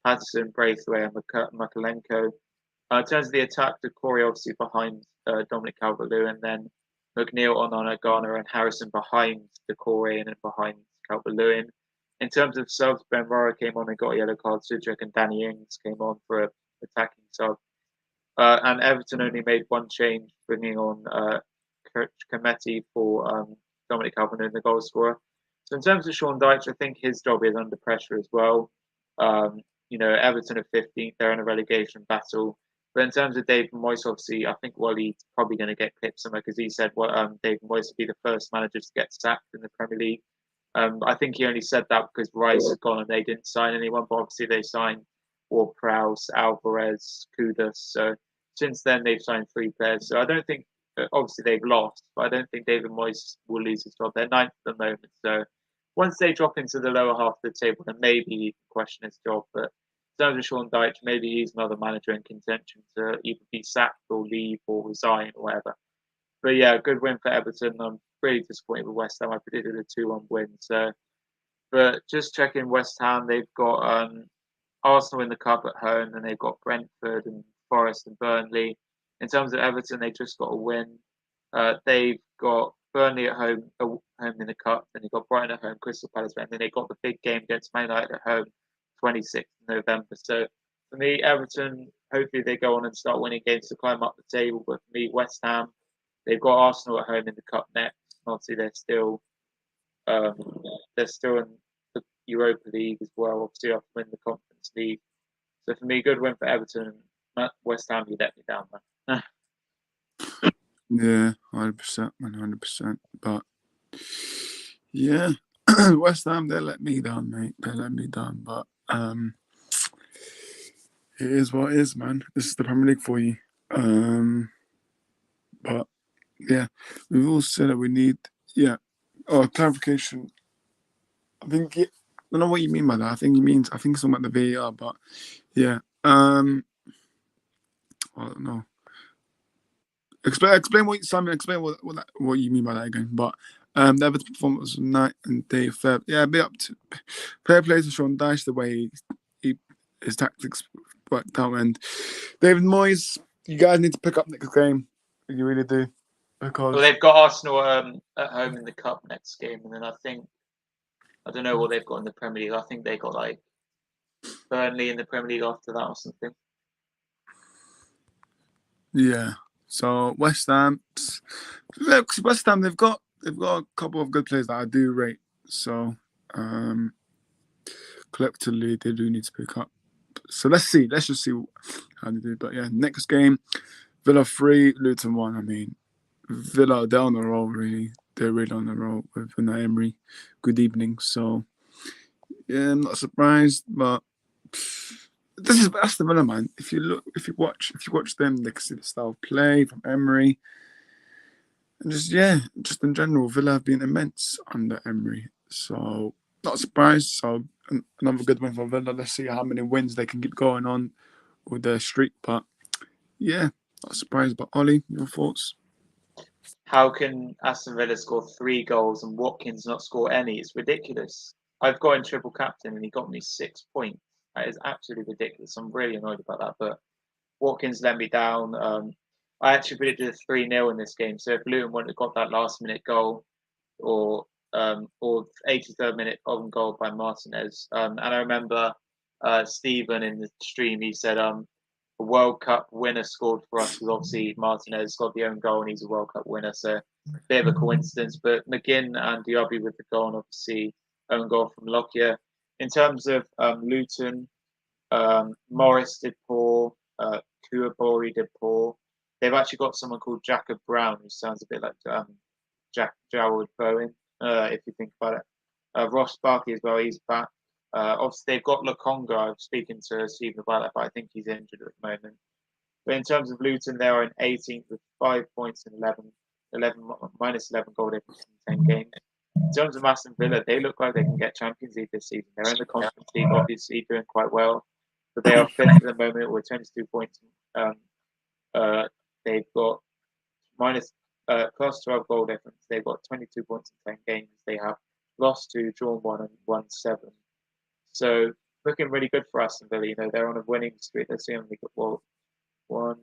Speaker 2: Patterson, Braithwaite, and Makalenko. In terms of the attack, Decore obviously behind Dominic Calvert-Lewin, and then McNeil, Onana, Garner, and Harrison behind Decore and then behind Calvert-Lewin. In terms of subs, Ben Rara came on and got a yellow card. Sudrak and Danny Ings came on for an attacking sub. And Everton only made one change, bringing on Kametti for Dominic Calvert-Lewin, the goal scorer. So in terms of Sean Dyche, I think his job is under pressure as well. You know, Everton are 15th; they're in a relegation battle. But in terms of David Moyes, obviously, I think Wally's probably going to get clipped somewhere because he said David Moyes would be the first manager to get sacked in the Premier League. I think he only said that because Rice had gone and they didn't sign anyone, but obviously they signed Ward-Prowse, Alvarez, Kudus. So since then they've signed 3 players. So I don't think, obviously they've lost, but I don't think David Moyes will lose his job. They're ninth at the moment. So once they drop into the lower half of the table, then maybe he can question his job. But in terms of Sean Dyche, maybe he's another manager in contention to either be sacked or leave or resign or whatever. But yeah, good win for Everton. I'm really disappointed with West Ham. I predicted a 2-1 win. So, but just checking West Ham, they've got Arsenal in the cup at home, and they've got Brentford and Forest and Burnley. In terms of Everton, they just got a win. They've got Burnley at home in the cup, then they've got Brighton at home, Crystal Palace, and then they've got the big game against Man United at home, 26th November. So for me, Everton, hopefully they go on and start winning games to climb up the table. But for me, West Ham, they've got Arsenal at home in the cup next. Obviously, they're still in the Europa League as well. Obviously, have to win the Conference League. So for me, good win for Everton. West Ham, you let me down, man.
Speaker 1: Yeah, 100%, 100%. But yeah, West Ham, they let me down, mate. They let me down. But It is what it is, man. This is the Premier League for you. But yeah, we've all said that we need clarification. I think I don't know what you mean by that. I think it's something about the VAR, but yeah. I don't know. Explain what Simon. Explain what you mean by that again. But the Everton performance was night and day fair. Yeah, a bit up to fair play to Sean Dyche the way his tactics worked out. And David Moyes, you guys need to pick up next game. You really do, because
Speaker 2: they've got Arsenal at home in the cup next game, and then I don't know what they've got in the Premier League. I think they got like Burnley in the Premier League after that or something.
Speaker 1: Yeah. So West Ham, they've got a couple of good players that I do rate. So collectively they do need to pick up. So let's see. Let's just see how they do. But yeah, next game, Villa 3, Luton 1. I mean, Villa, they're on the roll, really. They're really on the roll with Unai Emery. Good evening. So yeah, I'm not surprised, but that's the Villa, man. If you watch them, they can see the style of play from Emery. And just in general, Villa have been immense under Emery. So not surprised. So another good win for Villa. Let's see how many wins they can keep going on with their streak. But yeah, not surprised. But Ollie, your thoughts?
Speaker 2: How can Aston Villa score 3 goals and Watkins not score any? It's ridiculous. I've got in triple captain and he got me 6 points. That is absolutely ridiculous. I'm really annoyed about that. But Watkins let me down. I actually predicted a 3-0 in this game. So if Luton wouldn't have got that last minute goal or 83rd minute own goal by Martinez. And I remember Stephen in the stream, he said a World Cup winner scored for us because obviously Martinez got the own goal and he's a World Cup winner. So a bit of a coincidence. But McGinn and Diaby with the goal and obviously own goal from Lockyer. In terms of Luton, Morris did poor, Koulibaly did poor. They've actually got someone called Jacob Brown, who sounds a bit like Jack Jarwood Bowen, if you think about it. Ross Barkley as well, he's back. Obviously, they've got Lokonga. I'm speaking to Stephen about that, but I think he's injured at the moment. But in terms of Luton, they are in 18th with 5 points and 11 goal difference in 10 games. In terms of Aston Villa, they look like they can get Champions League this season. They're in the Conference League, obviously doing quite well, but they are fifth at the moment with 22 points. They've got plus 12 goal difference. They've got 22 points in 10 games. They have lost 2, drawn 1, and won 7. So looking really good for Aston Villa. You know, they're on a winning streak. Let's see how many got 1, 2.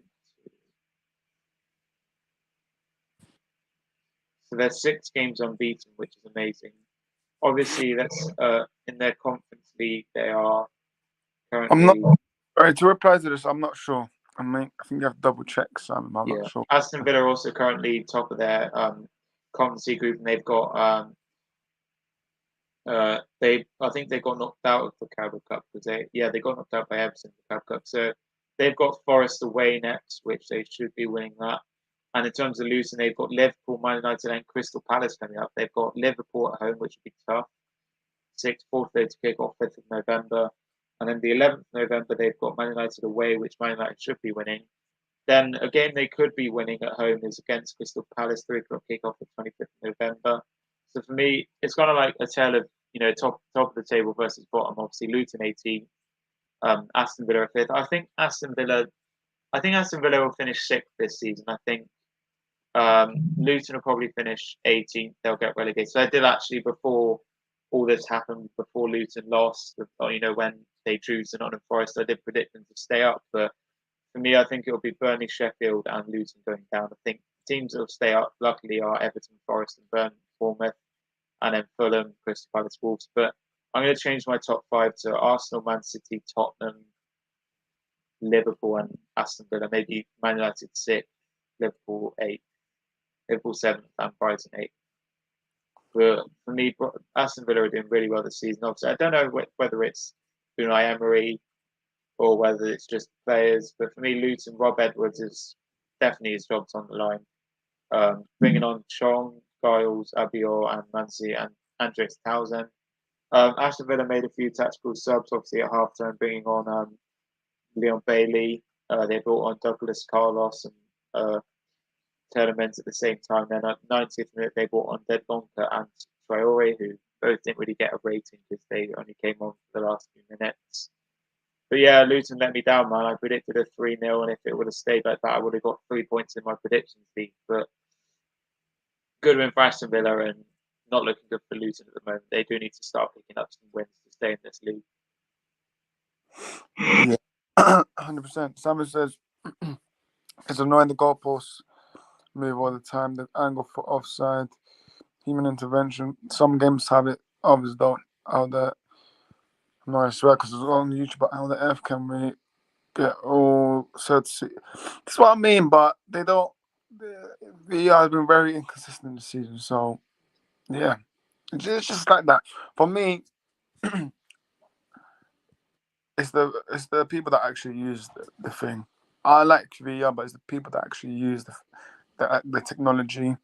Speaker 2: So they're 6 games unbeaten, which is amazing. Obviously, that's in their Conference League. They are currently.
Speaker 1: To reply to this, I'm not sure. I think you have to double check, Sam. I'm not sure.
Speaker 2: Aston Villa are also currently top of their Conference League group, and they've got. I think they got knocked out of the Carabao Cup because they got knocked out by Everton in the Carabao Cup. So they've got Forest away next, which they should be winning that. And in terms of Luton, they've got Liverpool, Man United, and Crystal Palace coming up. They've got Liverpool at home, which will be tough. 4th day to kick off 5th of November. And then the 11th of November, they've got Man United away, which Man United should be winning. Then a game they could be winning at home is against Crystal Palace, 3 o'clock kickoff the 25th of November. So for me, it's kind of like a tale of, top of the table versus bottom. Obviously, Luton 18, Aston Villa 5th. I think Aston Villa will finish 6th this season. I think Luton will probably finish 18th. They'll get relegated. So I did actually, before all this happened, before Luton lost, when they drew to Nottingham Forest, I did predict them to stay up. But for me, I think it'll be Burnley, Sheffield, and Luton going down. I think teams that will stay up, luckily, are Everton, Forest, and Bournemouth, and then Fulham, Crystal Palace, Wolves. But I'm going to change my top 5 to Arsenal, Man City, Tottenham, Liverpool, and Aston Villa. Maybe Man United 6th, Liverpool 8th, Liverpool 7th, and Brighton 8th. But for me, Aston Villa are doing really well this season. Obviously, I don't know whether it's Unai Emery or whether it's just players. But for me, Luton, Rob Edwards is definitely his job's on the line. Bringing on Chong, Giles, Abior, and Mansi, and Andres Townsend. Aston Villa made a few tactical subs, obviously at half time, bringing on Leon Bailey. They brought on Douglas Carlos and tournaments at the same time. Then at 90th minute, they brought on Dedmonka and Traore, who both didn't really get a rating because they only came on for the last few minutes. But yeah, Luton let me down, man. I predicted a 3-0, and if it would have stayed like that, I would have got 3 points in my predictions league. But good win for Aston Villa and not looking good for Luton at the moment. They do need to start picking up some wins to stay in this league.
Speaker 1: Yeah, 100%. Simon says it's annoying the goalposts move all the time. The angle for offside, human intervention. Some games have it, others don't. How the no, I swear, because it's on YouTube. But how the F can we get all certain? That's what I mean. But they don't. The VR has been very inconsistent this season. So yeah, it's just like that. For me, it's the people that actually use the thing. I like VR, but it's the people that actually use the technology.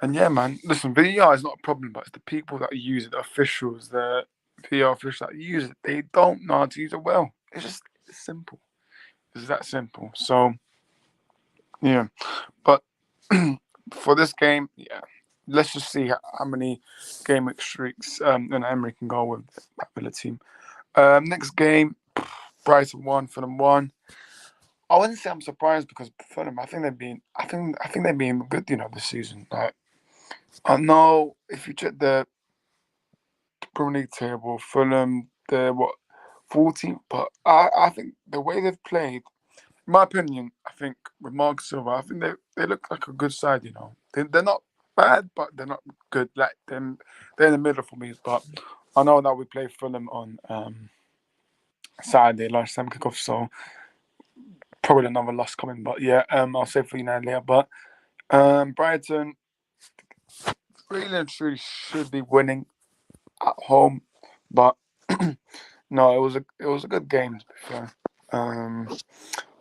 Speaker 1: And yeah, man, listen, VR is not a problem, but it's the people that use it, the officials, the VR officials that use it. They don't know how to use it well. It's simple. It's that simple. So yeah, but for this game, yeah, let's just see how many game week streaks Emery can go with that Villa team. Next game, Brighton 1, Fulham 1. I wouldn't say I'm surprised because Fulham, I think they've been good, this season. Like, I know if you check the Premier League table, Fulham, they're 14th, but I think the way they've played, in my opinion, I think with Mark Silva, I think they look like a good side. They're not bad, but they're not good. Like them, they're in the middle for me. But I know that we play Fulham on Saturday lunchtime kickoff, so probably another loss coming. But yeah, I'll say for United later. But Brighton really and truly should be winning at home, but no, it was a good game to be fair.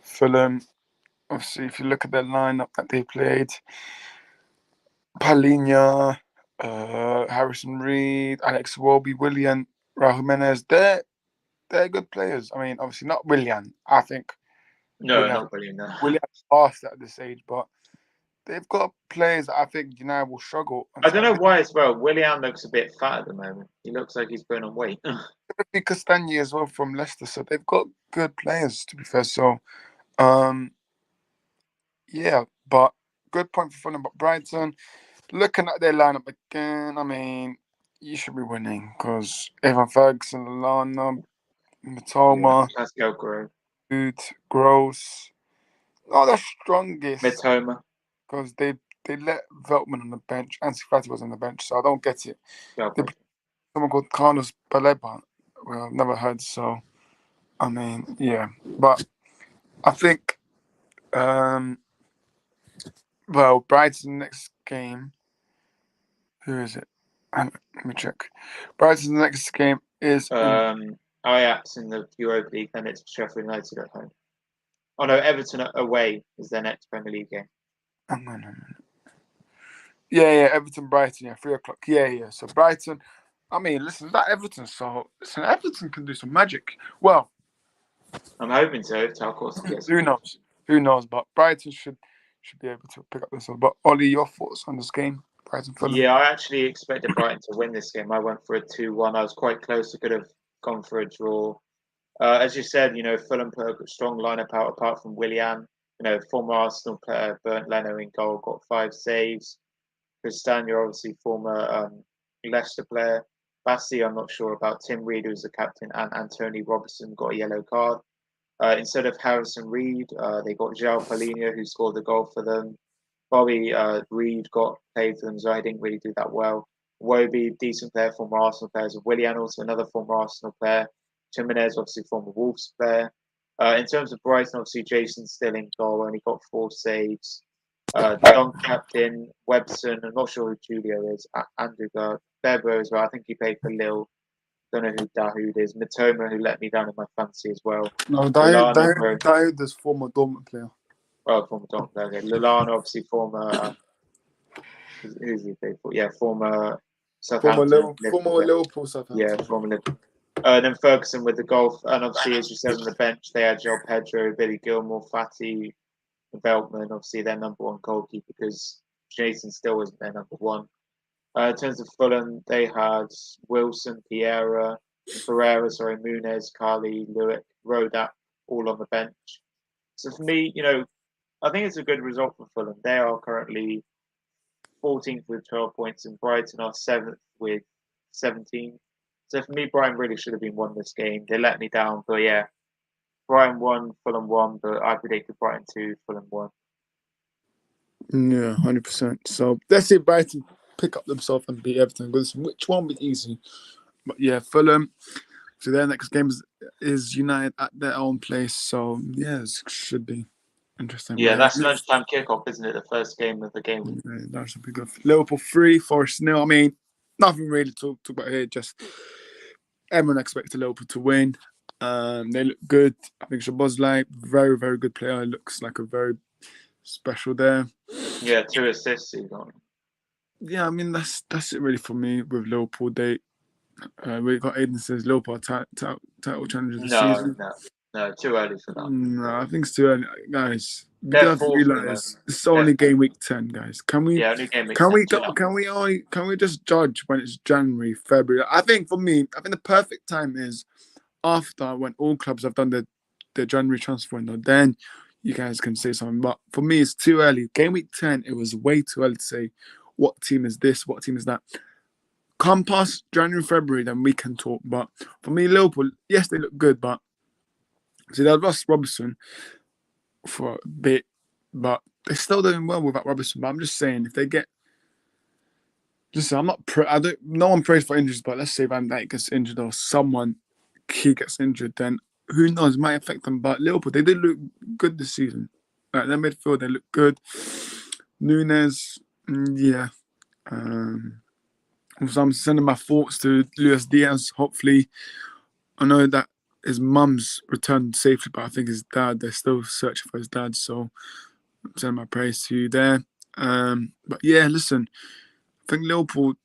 Speaker 1: Fulham, obviously, if you look at their lineup that they played, Palhinha, Harrison Reed, Alex Iwobi, Willian, Raul Jimenez, they're good players. I mean, obviously not Willian. I think
Speaker 2: No, not Willian. No.
Speaker 1: Willian passed at this age, but they've got players that I think United will struggle.
Speaker 2: I don't know why as well. Willian looks a bit fat at the moment. He looks like he's putting on weight.
Speaker 1: Castagne as well from Leicester, so they've got good players to be fair. So, yeah, but good point for Fulham. But Brighton, looking at their lineup again, I mean, you should be winning because Evan Ferguson, Lallana, Matoma,
Speaker 2: Pascal Gross,
Speaker 1: Gross, not the strongest.
Speaker 2: Matoma,
Speaker 1: because they let Veltman on the bench. Ansu Fati was on the bench, so I don't get it. Someone called Carlos Baleba, well, I've never heard. So, I mean, yeah, but I think, well, Brighton next game. Who is it? Let me check. Brighton's next game is
Speaker 2: Ajax in the Europa League, then it's Sheffield United at home. Oh no, Everton away is their next Premier League game.
Speaker 1: Hang on. Yeah, Everton, Brighton, 3:00. Yeah. So Brighton, I mean, listen, that Everton. So listen, Everton can do some magic. Well,
Speaker 2: I'm hoping so. If Tarkowski gets
Speaker 1: Who knows? But Brighton should be able to pick up this one. But Ollie, your thoughts on this game? Brighton, Fulham.
Speaker 2: Yeah, I actually expected Brighton to win this game. I went for a 2-1. I was quite close. I could have gone for a draw. As you said, Fulham put a strong lineup out apart from Willian. Former Arsenal player Bernd Leno in goal, got 5 saves. Castagne, obviously former Leicester player. Bassi, I'm not sure about. Tim Reed, who's the captain, and Anthony Robertson got a yellow card. Instead of Harrison Reed, they got João Palhinha, who scored the goal for them. Bobby Reed got played for them, so I didn't really do that well. Wobi, decent player, former Arsenal players. Willian, also another former Arsenal player. Jimenez, obviously former Wolves player. In terms of Brighton, obviously Jason still in goal, only got 4 saves. John captain, Webson, I'm not sure who Julio is. Andrew Bebo as well. I think he played for Lille. Don't know who Dahoud is. Matoma, who let me down in my fantasy as well.
Speaker 1: No, Dahoud is former Dortmund player.
Speaker 2: Well, former Dortmund player. Okay. Lallana, obviously former. Who's he played for? Yeah, former Southampton.
Speaker 1: Former Liverpool Southampton.
Speaker 2: Yeah, former Liverpool. Then Ferguson with the goal, and obviously, as you said, on the bench, they had Joel Pedro, Billy Gilmore, Fatty, Veltman, obviously their number one goalkeeper because Jason still isn't their number one. In terms of Fulham, they had Wilson, Pereira, Muniz, Carly, Lewick, Rodak, all on the bench. So for me, I think it's a good result for Fulham. They are currently 14th with 12 points, and Brighton are 7th with 17. So for me, Brighton really should have been won this game. They let me down, but yeah, Brighton won, Fulham won, but I predicted Brighton 2, Fulham 1.
Speaker 1: Yeah, 100%. So let's see Brighton pick up themselves and beat Everton. Which won't be easy. But yeah, Fulham. So their next game is United at their own place. So yeah, it should be interesting.
Speaker 2: Yeah, that's lunchtime kickoff, isn't it? The first game of the game week.
Speaker 1: Yeah, that should be good. Liverpool 3, Forest 0. I mean, nothing really to talk about here. Just everyone expected Liverpool to win. They look good. I think Szoboszlai, very, very good player. Looks like a very special there.
Speaker 2: Yeah, 2 assists he got.
Speaker 1: Yeah, I mean that's it really for me with Liverpool. We got Aiden says Liverpool title challengers this season.
Speaker 2: No, too early for that.
Speaker 1: No, I think it's too early, guys. We have to realize it's only game week 10, guys. Can we?
Speaker 2: Yeah, only game week 10.
Speaker 1: Can we just judge when it's January, February? I think for me, the perfect time is after when all clubs have done their January transfer window. Then you guys can say something. But for me, it's too early. Game week 10, it was way too early to say what team is this, what team is that. Come past January, February, then we can talk. But for me, Liverpool, yes, they look good, but see, they lost Robertson for a bit, but they're still doing well without Robertson. But I'm just saying, if they get, listen, no one prays for injuries, but let's say Van Dijk gets injured or someone key gets injured, then who knows, it might affect them. But Liverpool, they did look good this season. Like their midfield, they look good. Nunez, yeah. So I'm sending my thoughts to Luis Diaz. Hopefully, I know that his mum's returned safely, but I think his dad, they're still searching for his dad. So I'm sending my praise to you there. But yeah, listen, I think Liverpool,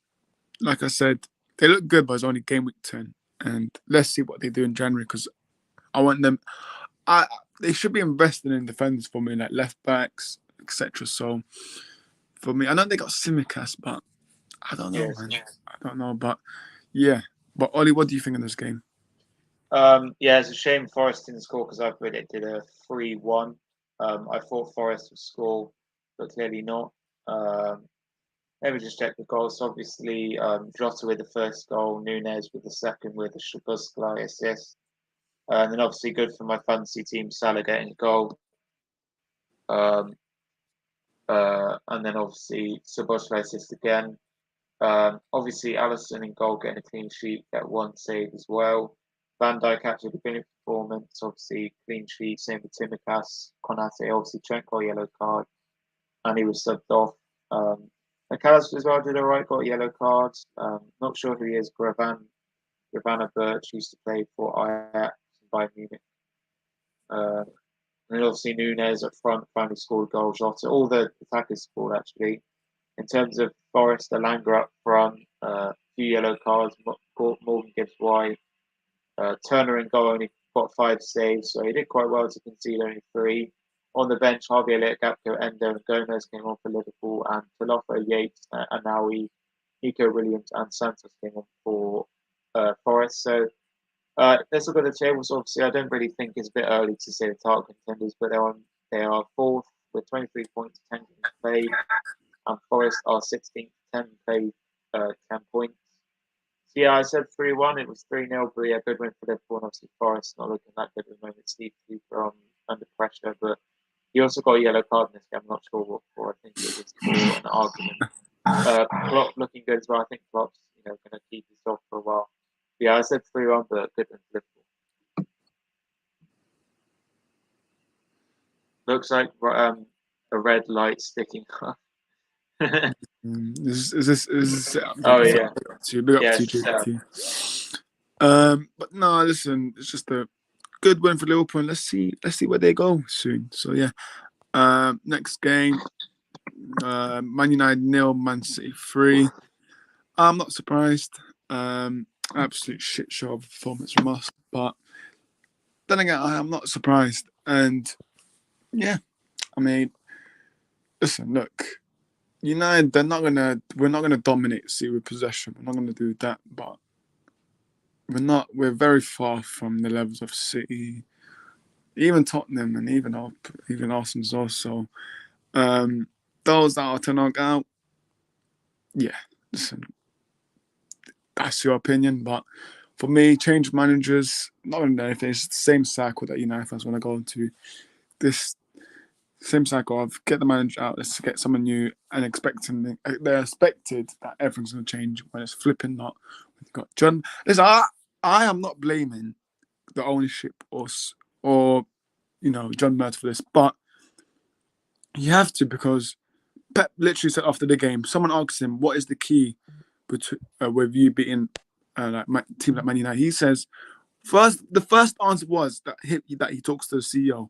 Speaker 1: like I said, they look good, but it's only game week 10. And let's see what they do in January because I want them. They should be investing in defenders for me, like left backs, etc. So for me, I know they got Simicast, but I don't know, man. I don't know, but yeah. But Ollie, what do you think of this game?
Speaker 2: Yeah, it's a shame Forest didn't score because I predicted a 3-1. I thought Forest would score, but clearly not. Let me just check the goals. Obviously, Jota with the first goal, Nunez with the second with a Szoboszlai assist. And then obviously good for my fantasy team, Salah getting a goal. And then obviously Szoboszlai assist again. Obviously Alisson in goal getting a clean sheet, get one save as well. Van Dijk actually a brilliant performance, obviously clean sheet, same with Tsimikas, Konate, obviously Chenko yellow card, and he was subbed off. McAllister as well did alright, got a yellow card. Not sure who he is, Gravana Birch used to play for Ajax and Bayern Munich. And then obviously Nunez up front finally scored a goal. Jota, all the attackers scored actually. In terms of Forest, Alanga up front, a few yellow cards, Morgan Gibbs white. Turner in goal only got 5 saves, so he did quite well to concede only 3. On the bench, Harvey Elliott, Gakpo, Endo, and Gomez came on for Liverpool, and Talofa, Yates, Anawi, Nico Williams, and Santos came on for Forest. So let's look at the tables. Obviously, I don't really think it's a bit early to say the title contenders, but they are 4th with 23 points, 10 games played, and Forest are 16th, 10 played, 10 points. So yeah, I said 3-1. It was 3-0, but yeah, good win for Liverpool. And obviously, Forest not looking that good at the moment. Steve Cooper under pressure, but he also got a yellow card in this game. I'm not sure what for. I think it was for an argument. Klopp looking good as well. I think Klopp's going to keep his job for a while. Yeah, I said 3-1, but good win for Liverpool. Looks like a red light sticking up.
Speaker 1: Is this
Speaker 2: Oh yeah.
Speaker 1: Big up to you. But no, listen, it's just a good win for Liverpool. Let's see where they go soon. So yeah. Next game, Man United 0, Man City 3. I'm not surprised. absolute shit show of a performance from us. But then again, I am not surprised. And yeah, I mean, listen, look, United, we're not gonna dominate City with possession. We're not gonna do that, but we're very far from the levels of City, even Tottenham, and even Arsenal's also. Those that are to knock out, yeah, listen, that's your opinion, but for me, change managers, not really anything. It's the same cycle that United fans want to go into. This same cycle of get the manager out, let's get someone new, and they're expected that everything's going to change when it's flipping not. We've got John. Listen, I am not blaming the ownership or John Mert for this, but you have to, because Pep literally said after the game, someone asked him, "What is the key with you beating team like Man United?" He says, the first answer was that he talks to the CEO,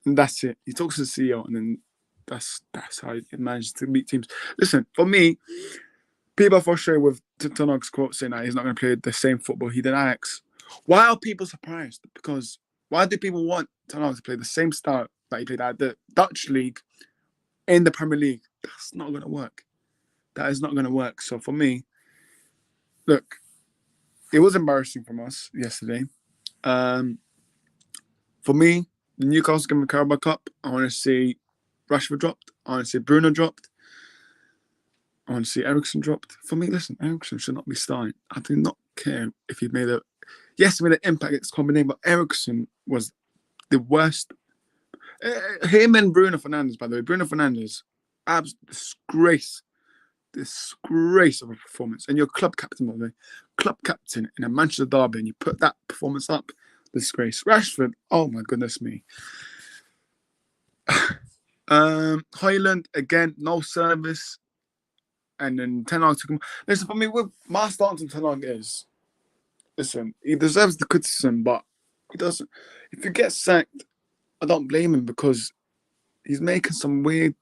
Speaker 1: and that's it. He talks to the CEO, and then that's how he manages to beat teams. Listen, for me, people are frustrated with Ten Hag's quote saying that he's not going to play the same football he did at Ajax. Why are people surprised? Because why do people want Ten Hag to play the same style that he played at the Dutch league in the Premier League? That's not going to work. That is not going to work. So for me, look, it was embarrassing from us yesterday. For me, the Newcastle game of the Carabao Cup, I want to see Rashford dropped. I want to see Bruno dropped. I want to see Eriksen dropped. For me, listen, Eriksen should not be starting. I do not care if he made an impact against combination, but Eriksen was the worst. Him and Bruno Fernandes, by the way. Bruno Fernandes, absolute disgrace of a performance. And you're club captain, by the way. Club captain in a Manchester derby, and you put that performance up. Disgrace. Rashford, oh my goodness me. Højlund, again, no service. And then Ten Hag took him. Listen, for me, my stance on Ten Hag is, listen, he deserves the criticism, but he doesn't. If he gets sacked, I don't blame him, because he's making some weird.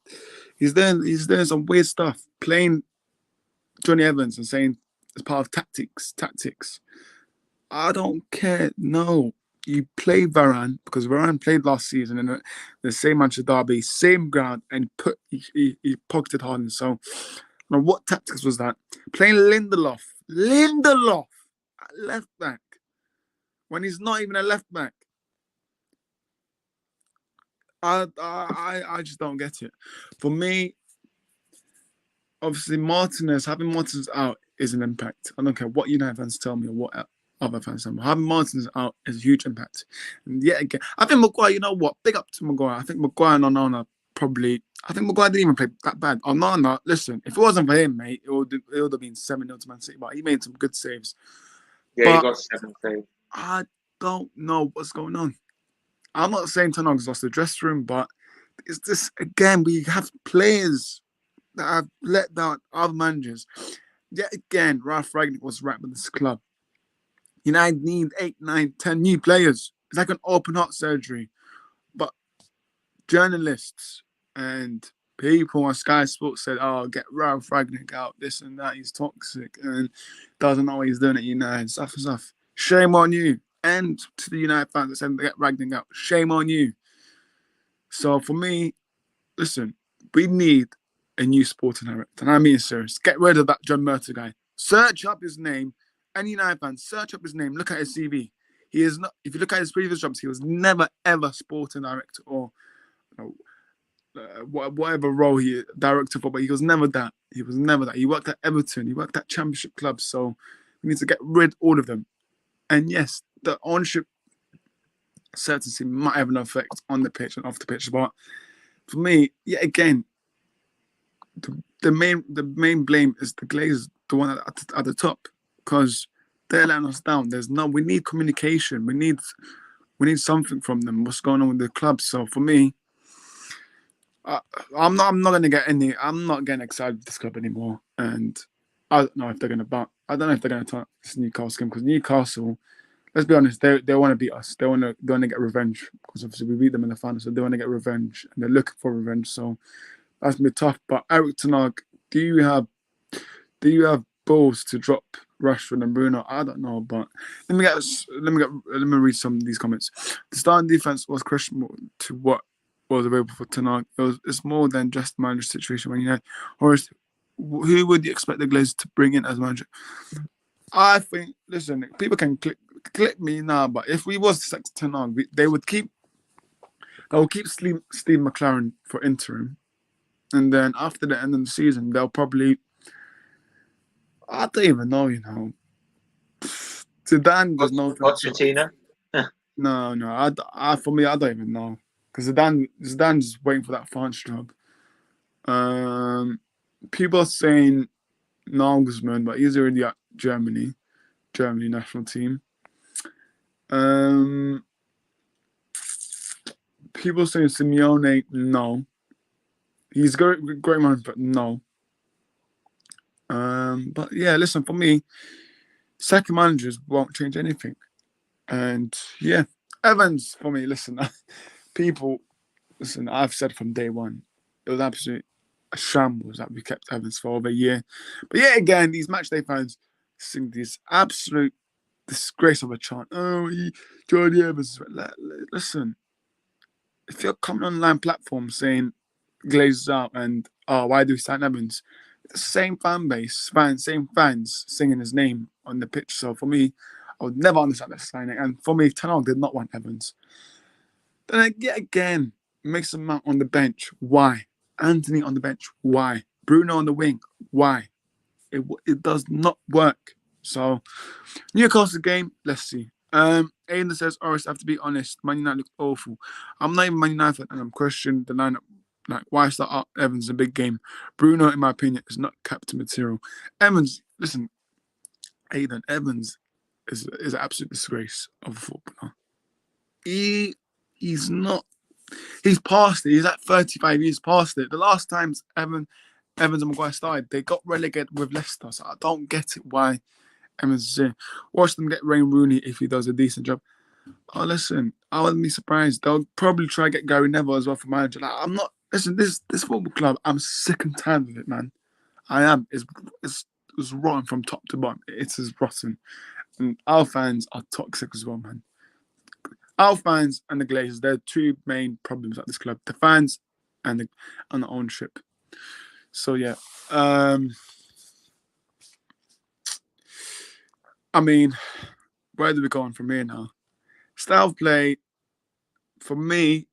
Speaker 1: He's doing some weird stuff, playing Johnny Evans and saying it's part of tactics. I don't care. No, you play Varane, because Varane played last season in the same Manchester derby, same ground, and he pocketed Harden. So, now what tactics was that? Playing Lindelof at left back when he's not even a left back. I just don't get it. For me, obviously having Martinez out is an impact. I don't care what United fans tell me or what other fans tell me. Having Martinez out is a huge impact. And yet again, I think Maguire, you know what? Big up to Maguire. I think Maguire and Onana Maguire didn't even play that bad. Onana, listen, if it wasn't for him, mate, it would have been 7-0 to Man City. But he made some good saves.
Speaker 2: Yeah, he got 7 saves.
Speaker 1: I don't know what's going on. I'm not saying Ten Hag's lost the dressing room, but it's this again. We have players that have let down other managers. Yet again, Ralph Ragnick was right with this club. United need 8, 9, 10 new players. It's like an open heart surgery. But journalists and people on Sky Sports said, "Oh, get Ralph Ragnick out, this and that. He's toxic and doesn't know what he's doing at United." Stuff. Shame on you. And to the United fans that said, "Get Ragnick out." Shame on you. So for me, listen, we need a new sporting director. And I mean serious. Get rid of that John Murta guy. Search up his name. Any United fans, search up his name. Look at his CV. He is not. If you look at his previous jobs, he was never ever sporting director or whatever role he director for. But he was never that. He worked at Everton. He worked at Championship clubs. So we need to get rid of all of them. And yes, the ownership certainty might have an effect on the pitch and off the pitch. But for me, yet again, the main blame is the Glazers, the one at the top, because they're letting us down. We need communication. We need something from them. What's going on with the club? So for me, I'm not getting excited with this club anymore. And I don't know if they're gonna turn this Newcastle game, because Newcastle, let's be honest, they want to beat us. They want to get revenge, because obviously we beat them in the final, so they want to get revenge and they're looking for revenge. So that's gonna be tough. But Erik Ten Hag, do you have balls to drop Rashford and Bruno. I don't know, but let me read some of these comments. The starting defense was questionable to what was available for Ten Hag. It's more than just the manager situation when you had Horace. Who would you expect the Glazers to bring in as manager? I think. Listen, people can click me now, but if we was to sack Ten Hag, they would keep Steve McLaren for interim, and then after the end of the season, they'll probably. I don't even know, Zidane does no.
Speaker 2: Pochettino?
Speaker 1: No. For me, I don't even know because Zidane's waiting for that France job. People are saying Nagelsmann, but he's already at Germany national team. People saying Simeone, no. He's great man, but no. But yeah, listen, for me, second managers won't change anything. And yeah, Evans, for me, listen, I've said from day one, it was absolutely a shambles that we kept Evans for over a year. But yeah, again, these matchday fans sing this absolute disgrace of a chant. Oh, Jordi Evans. Listen, if you're coming on online platform saying Glazers out and why do we sign Evans? It's the same fan base, same fans singing his name on the pitch. So for me, I would never understand that signing. And for me, Ten Hag did not want Evans. Then yet again, Mason Mount on the bench. Why? Anthony on the bench. Why? Bruno on the wing. Why? It does not work. So Newcastle game, let's see. Aiden says, I have to be honest, Man United looks awful. I'm not even Man United and I'm questioning the lineup. Like, why start up Evans in a big game? Bruno, in my opinion, is not captain material. Evans, listen, Aiden, Evans is an absolute disgrace of a footballer. He's not. He's past it. He's at 35 years past it. The last times Evans and Maguire started, they got relegated with Leicester. So I don't get it why Evans is here. Watch them get Wayne Rooney if he does a decent job. Oh, listen, I wouldn't be surprised. They'll probably try to get Gary Neville as well for manager. Like, I'm not. Listen, this football club, I'm sick and tired of it, man. I am. It's rotten from top to bottom. It's as rotten. And our fans are toxic as well, man. Our fans and the Glazers, they're two main problems at this club. The fans and the ownership. So yeah. I mean, where do we go on from here now? Style of play, for me,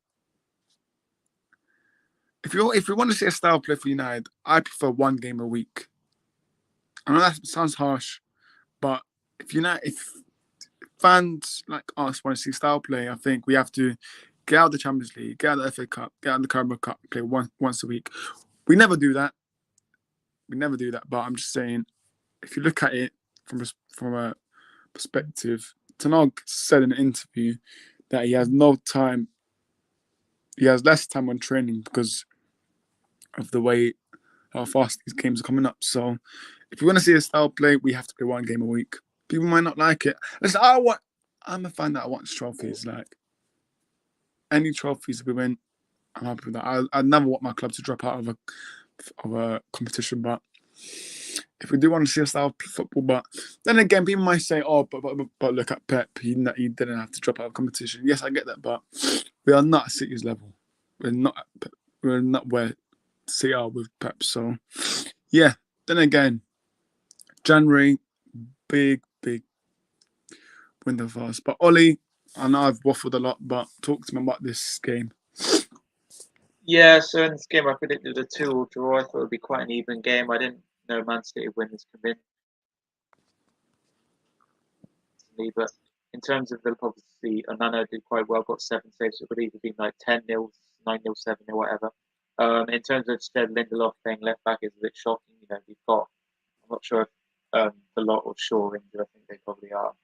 Speaker 1: if you want to see a style of play for United, I prefer one game a week. I know that sounds harsh, but if fans like us want to see style play, I think we have to get out of the Champions League, get out of the FA Cup, get out of the Carabao Cup, play once a week. We never do that. But I'm just saying, if you look at it from a perspective, Ten Hag said in an interview that he has no time. He has less time on training because of the way how fast these games are coming up. So, if you want to see a style play, we have to play one game a week. People might not like it. Listen, I'm a fan that wants trophies. Like any trophies we win, I'm happy with that. I never want my club to drop out of a competition, but if we do want to see a style of football, but then again, people might say, "Oh, but look at Pep. He didn't have to drop out of competition." Yes, I get that, but we are not at City's level. We're not where City are with Pep. So, yeah. Then again, January, big window for us. But Ollie, I know I've waffled a lot, but talk to me about this game.
Speaker 2: Yeah, so in this game, I predicted a 2-2 draw. I thought it would be quite an even game. I didn't know Man City would win this convincingly, but in terms of Liverpool, obviously, Onana did quite well, got 7 saves. It would either been like 10-0, 9-0, 7-0, whatever. In terms of Stead Lindelof playing left back is a bit shocking. You've got, I'm not sure if the lot or Shaw injured. I think they probably are.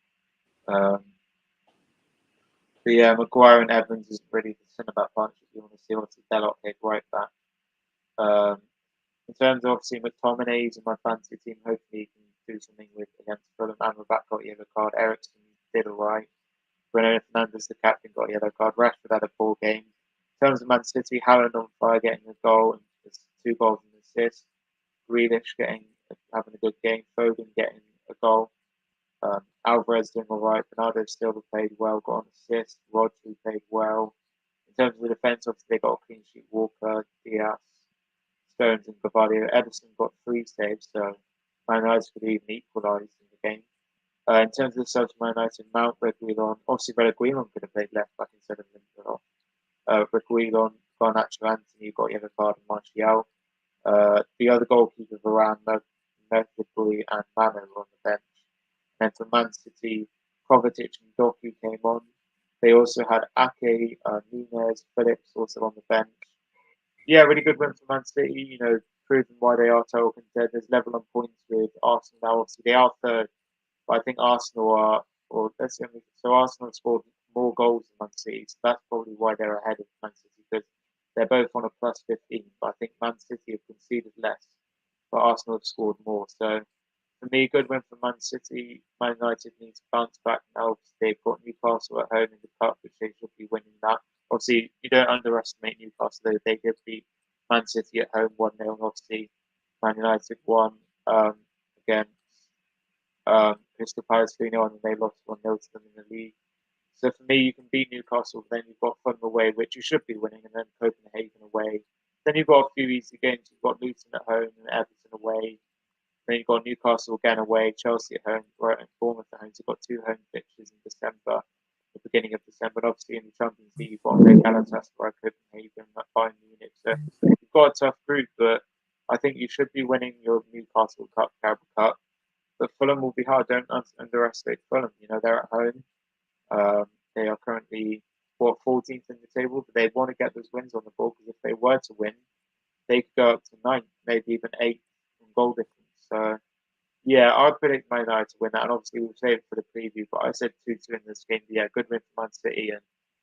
Speaker 2: But yeah, Maguire and Evans is really the centre-back partnership you want to see. Obviously, Delort played right back. In terms of obviously McTominay, he's in my fantasy team. Hopefully, he can do something against Fulham. Amrabat got a yellow card. Ericsson did all right. Bruno Fernandes, the captain, got a yellow card. Rashford had a poor game. In terms of Man City, Haaland on fire, getting a goal and 2 goals and assists. Grealish having a good game. Foden getting a goal. Alvarez doing all right. Bernardo Silva played well, got an assist. Rodri played well. In terms of the defence, obviously they got a clean sheet. Walker, Diaz, Stones, and Gavardio. Ederson got 3 saves, so Man United could even equalise in the game. In terms of the subs, Man United, Mount, Reguilon. Obviously, Reguilon could have played left back instead of Lindelof. Reguilon, Garnacho, Anthony, you got Yevagard and Martial. The other goalkeeper, Varane, Mercury, and Mano were on the bench. And for Man City, Kovacic and Doku came on. They also had Ake, Nunez, Phillips also on the bench. Yeah, really good win for Man City. Proving why they are title contenders. There's level on points with Arsenal now. Obviously, they are third, but I think Arsenal are, or let's say, so Arsenal have scored more goals than Man City. So that's probably why they're ahead of Man City, because they're both on a plus 15. But I think Man City have conceded less, but Arsenal have scored more. So for me, good win for Man City. Man United need to bounce back now. They've got Newcastle at home in the cup, which they should be winning that. Obviously, you don't underestimate Newcastle, though. They did beat Man City at home 1-0. Obviously, Man United won against Crystal Palace 3-0, and they lost 1-0 to them in the league. So for me, you can beat Newcastle, then you've got Fulham away, which you should be winning, and then Copenhagen away. Then you've got a few easy games. You've got Luton at home and Everton away. Then you've got Newcastle again away, Chelsea at home, Brighton, Bournemouth at home. So you've got 2 home fixtures in December, the beginning of December. And obviously in the Champions League, you've got Galatasaray, Copenhagen, Bayern Munich. So you've got a tough group, but I think you should be winning your Newcastle Cup, Carabao Cup. But Fulham will be hard. Don't underestimate Fulham. They're at home. They are currently 14th in the table, but they want to get those wins on the board, because if they were to win, they could go up to 9th, maybe even 8th in goal difference. So, yeah, I predict Man United to win that, and obviously we'll save it for the preview. But I said 2-2 in this game. But yeah, good win for Man City, and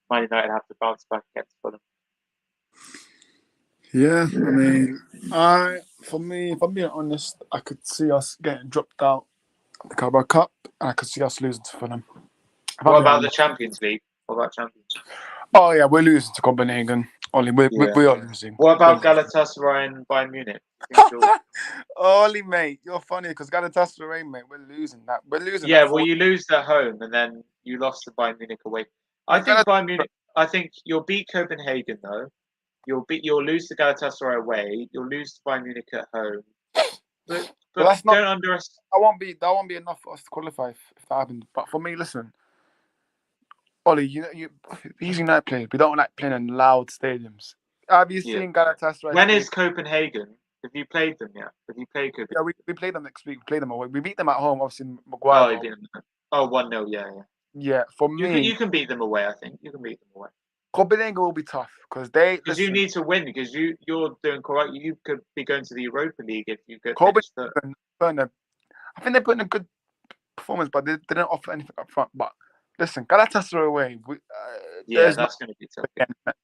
Speaker 2: Man United have to bounce back against Fulham.
Speaker 1: Yeah, I mean, for me, if I'm being honest, I could see us getting dropped out of the Carabao Cup, and I could see us losing to Fulham.
Speaker 2: What about the Champions League? What about Champions League?
Speaker 1: Oh yeah, we're losing to Copenhagen. Ollie, we are losing.
Speaker 2: What about Galatasaray and Bayern Munich?
Speaker 1: Ollie, mate, you're funny, because Galatasaray, mate, we're losing that. We're losing.
Speaker 2: Yeah, well, you lose at home, and then you lost to Bayern Munich away. I think Bayern Munich. I think you'll beat Copenhagen though. You'll lose to Galatasaray away. You'll lose to Bayern Munich at home. But
Speaker 1: that's
Speaker 2: don't underestimate.
Speaker 1: That won't be enough for us to qualify if that happens. But for me, listen, Ollie, these United players, we don't like playing in loud stadiums. Have you seen Galatasaray?
Speaker 2: When is Copenhagen? Have you played them yet? Have you played Copenhagen?
Speaker 1: Yeah, we play them next week. We play them away. We beat them at home, obviously. Maguire.
Speaker 2: Oh, 1-0, yeah.
Speaker 1: Yeah, for me,
Speaker 2: you can beat them away. I think you can beat them away.
Speaker 1: Copenhagen will be tough because
Speaker 2: you need to win, because you're doing correct. You could be going to the Europa League if you get
Speaker 1: Copenhagen. I think they put in a good performance, but they didn't offer anything up front. But listen, Galatasaray away.
Speaker 2: That's going to be tough.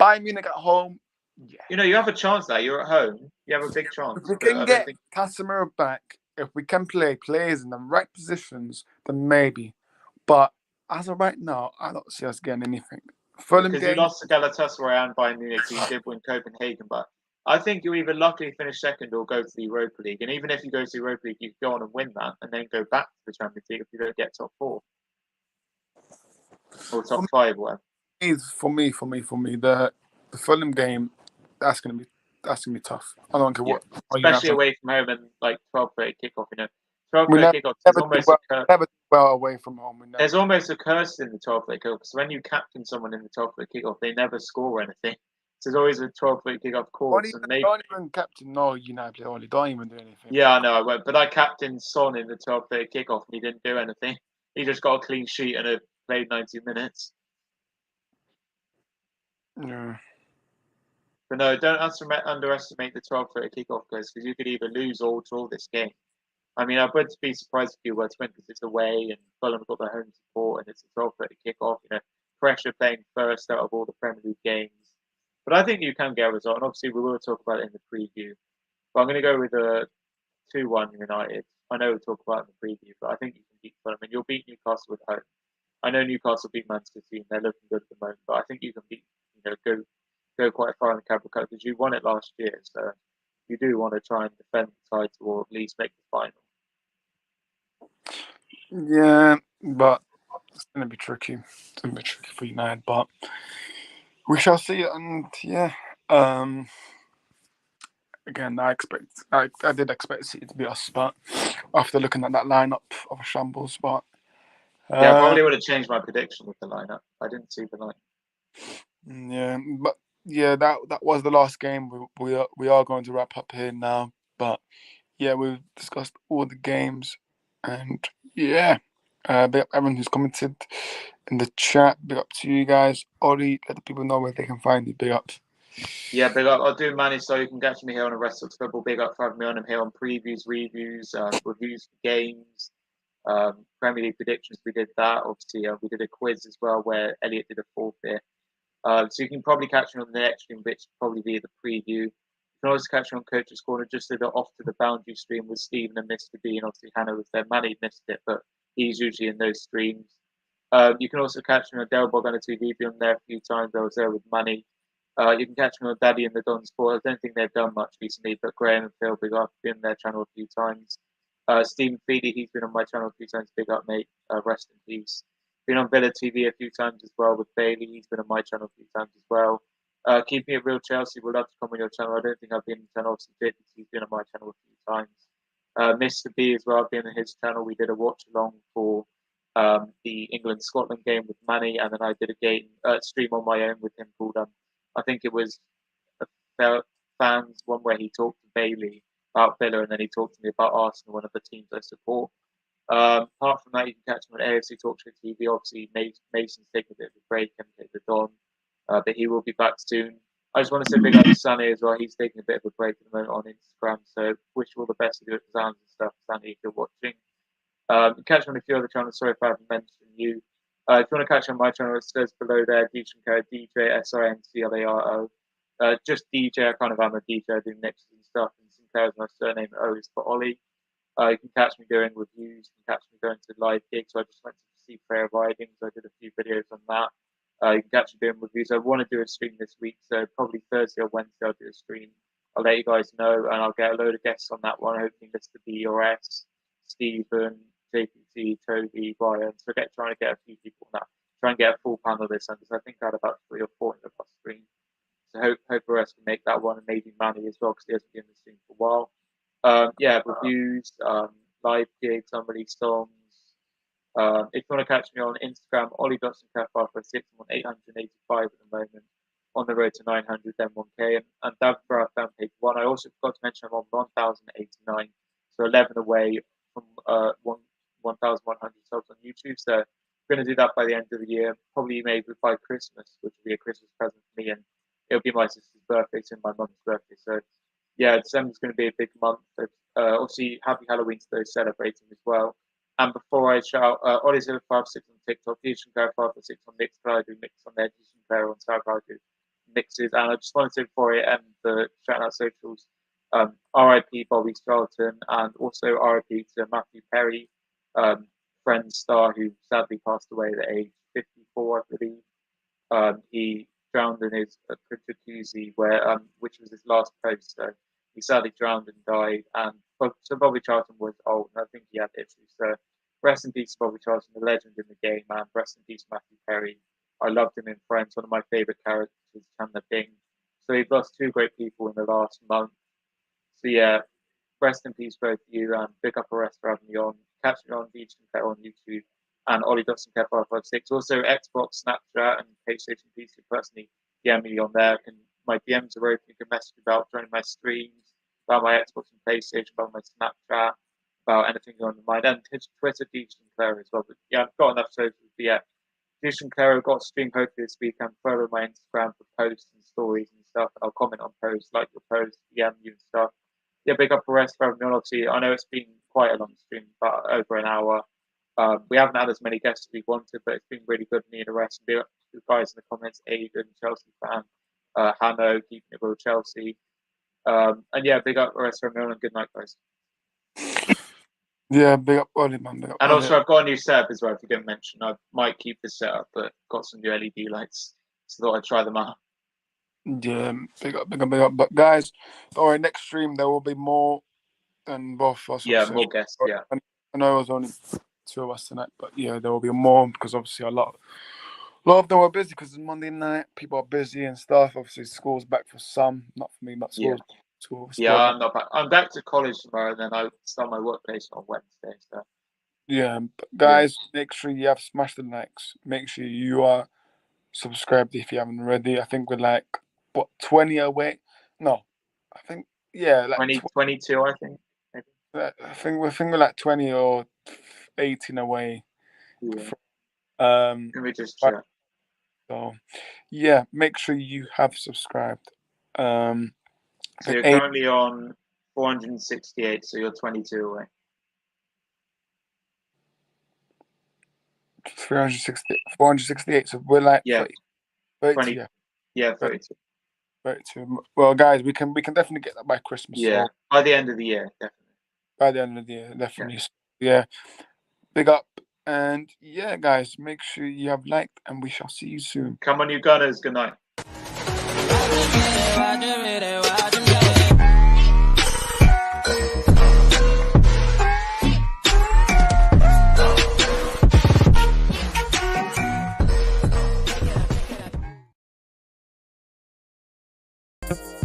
Speaker 1: Bayern Munich at home. Yeah.
Speaker 2: You have a chance there. You're at home. You have a big chance.
Speaker 1: If we can get Casemiro back, if we can play players in the right positions, then maybe. But as of right now, I don't see us getting anything.
Speaker 2: Because you lost to Galatasaray and Bayern Munich, you did win Copenhagen, but I think you either luckily finish second or go to the Europa League. And even if you go to the Europa League, you go on and win that, and then go back to the Champions League if you don't get top 4 or top 5, whatever.
Speaker 1: For me, the Fulham game, that's gonna be tough. I don't care what,
Speaker 2: especially away from home and like 12:30 kickoff. 12:30 kickoff is almost
Speaker 1: never do well away from home.
Speaker 2: There's almost a curse in the 12:30 kickoff, because when you captain someone in the 12:30 kickoff, they never score anything. So there's always a 12:30 kickoff course.
Speaker 1: Don't even captain United player. Don't even do anything.
Speaker 2: Yeah, I know I won't. But I captained Son in the 12:30 kickoff, and he didn't do anything. He just got a clean sheet and played 90 minutes.
Speaker 1: Yeah.
Speaker 2: But no, don't underestimate the 12:30 kickoff, guys, because you could either lose or draw this game. I mean, I wouldn't be surprised if you were to win, because it's away and Fulham got their home support, and it's a 12:30 kickoff. Pressure playing first out of all the Premier League games. But I think you can get a result, and obviously we will talk about it in the preview. But I'm going to go with a 2-1 United. I know we'll talk about it in the preview, but I think you can beat Fulham, and you'll beat Newcastle at home. I know Newcastle beat Man City, and they're looking good at the moment, but I think you can beat, go quite far in the Carabao Cup, because you won it last year, so you do want to try and defend the title or at least make the final.
Speaker 1: Yeah, but it's going to be tricky. It's going to be tricky for United, but we shall see. And yeah, again, I did expect City to be us, but after looking at that lineup of shambles, but
Speaker 2: Yeah, I probably would have changed my prediction with the lineup. I didn't see the line.
Speaker 1: yeah, but yeah, that was the last game. We are going to wrap up here now, but yeah, we've discussed all the games, and yeah, big up everyone who's commented in the chat. Big up to you guys. Ollie, let the people know where they can find you. Big up.
Speaker 2: Yeah, big up. I'll do manage, so you can catch me here on the Rest of Football. Big up for having me on. I'm here on previews, reviews, reviews for games, Premier League predictions. We did that. Obviously, we did a quiz as well where Elliot did a forfeit. So you can probably catch me on the next stream, which will probably be the preview. You can always catch me on Coach's Corner, just did the off to the boundary stream with Stephen and Mr. B, and obviously Hannah was there. Manny missed it, but he's usually in those streams. You can also catch me on Del Bog on the TV, been on there a few times. I was there with Manny. You can catch me on Daddy and the Don Sport. I don't think they've done much recently, but Graham and Phil, big up, been on their channel a few times. Stephen Feedy, he's been on my channel a few times. Big up, mate. Rest in peace. Been on Villa TV a few times as well with Bailey. He's been on my channel a few times as well. Keeping it real, Chelsea. Would love to come on your channel. I don't think I've been on the channel. Obviously, JPC's been on my channel a few times. Mr. B as well. I've been on his channel. We did a watch along for the England Scotland game with Manny, and then I did a game stream on my own with him called I think it was a fans one where he talked to Bailey about Villa, and then he talked to me about Arsenal, one of the teams I support. Apart from that, you can catch him on AFC Talk Show TV. Obviously, Mason's taking a bit of a break and take the Don, but he will be back soon. I just want to say big up to Sunny as well. He's taking a bit of a break at the moment on Instagram, so wish you all the best to do exams and stuff, Sunny, if you're watching. Catch me on a few other channels. Sorry if I haven't mentioned you. If you want to catch on my channel, it says below there, DJ Sinclaro. Just DJ. I kind of am a DJ. I do mixes and stuff. And Sinclair is my surname. O is for Ollie. You can catch me doing reviews. You can catch me going to live gigs. So I just went to see Prayer Ridings. I did a few videos on that. You can catch me doing reviews. I want to do a stream this week, so probably Thursday or Wednesday I'll do a stream. I'll let you guys know, and I'll get a load of guests on that one. Hopefully, Mr. B or S, Stephen, JPT, Toby, Brian. So trying to get a few people on that. Try and get a full panel this time, because I think I had about 3 or 4 in the last stream. So hope the rest can make that one, and maybe Manny as well, because he hasn't been in the stream for a while. Yeah, reviews, live gigs, unreleased songs. If you want to catch me on Instagram, Ollie.Sinclair556, I'm on 885 at the moment, on the road to 900, then 1K, and Dab for our fan page 1. I also forgot to mention I'm on 1,089, so 11 away from 1,100 subs on YouTube. So I'm going to do that by the end of the year, probably maybe by Christmas, which will be a Christmas present for me, and it'll be my sister's birthday, so my mum's birthday. So yeah, December's going to be a big month. Obviously, happy Halloween to those celebrating as well. And before I shout, Ollie056 on TikTok, Sinclair556 on Mixcloud, I do mix on there, Sinclair on SoundCloud, I do mixes. And I just wanted to, before I end the shout out socials, RIP Bobby Charlton, and also RIP to Matthew Perry, friend star who sadly passed away at age 54, I believe. He drowned in his jacuzzi, which was his last post. So he sadly drowned and died. And so Bobby Charlton was old, and I think he had issues. So rest in peace, Bobby Charlton, the legend in the game, man. Rest in peace, Matthew Perry. I loved him in Friends, one of my favourite characters, Chandler Bing. So we've lost 2 great people in the last month. So yeah, rest in peace, both of you, and big up Arrest for having me on. Catch me on DJ on YouTube and Ollie.Sinclair556. Also, Xbox, Snapchat, and PlayStation PC. Personally, DM me on there. My DMs are open. You can message about joining my streams, about my Xbox and PlayStation, about my Snapchat, about anything on your mind. And Twitter, DJ Sinclair as well. But yeah, I've got enough socials. But yeah, DJ Sinclair, I've got a stream hopefully this week. And follow my Instagram for posts and stories and stuff. And I'll comment on posts, like your posts, DM you and stuff. Yeah, big up for rest for having me on. Obviously, I know it's been quite a long stream, but over an hour. We haven't had as many guests as we wanted, but it's been really good. Me and the rest. Big up to the guys in the comments, Aiden, Chelsea fan, Hanno, keeping it real Chelsea. And yeah, big up for rest for me on, and good night, guys.
Speaker 1: Yeah, big up Ollie, man. Big up
Speaker 2: and
Speaker 1: Ollie.
Speaker 2: Also, I've got a new setup as well. If you didn't mention, I might keep the setup, but got some new LED lights, so thought I'd try them out.
Speaker 1: Yeah, big up, big up, big up. But guys, all right, next stream there will be more than both of us.
Speaker 2: Yeah, more guests. Yeah.
Speaker 1: I know it was only 2 of us tonight, but yeah, there will be more because obviously a lot of them were busy because it's Monday night. People are busy and stuff. Obviously, school's back for some, not for me, but school.
Speaker 2: Yeah, I'm not back. I'm back to college tomorrow, and then I start my work placement on Wednesday. So
Speaker 1: Yeah, but guys, make sure you have smashed the likes. Make sure you are subscribed if you haven't already. I think we're like 20 away. No, I think like
Speaker 2: 22, I think. Maybe.
Speaker 1: I think we're like 20 or 18 away.
Speaker 2: Yeah.
Speaker 1: From,
Speaker 2: Let me just check.
Speaker 1: so yeah, make sure you have subscribed.
Speaker 2: So you're currently on 468, so you're 22 away.
Speaker 1: 468. So we're like
Speaker 2: 30,
Speaker 1: 32.
Speaker 2: 32.
Speaker 1: 32. Well, guys, we can definitely get that by Christmas.
Speaker 2: Yeah,
Speaker 1: So
Speaker 2: by the end of the year, definitely.
Speaker 1: by the end of the year, definitely. Yeah. Big up. And yeah, guys, make sure you have liked, and we shall see you soon.
Speaker 2: Come on, you Gunners. Good night.
Speaker 1: you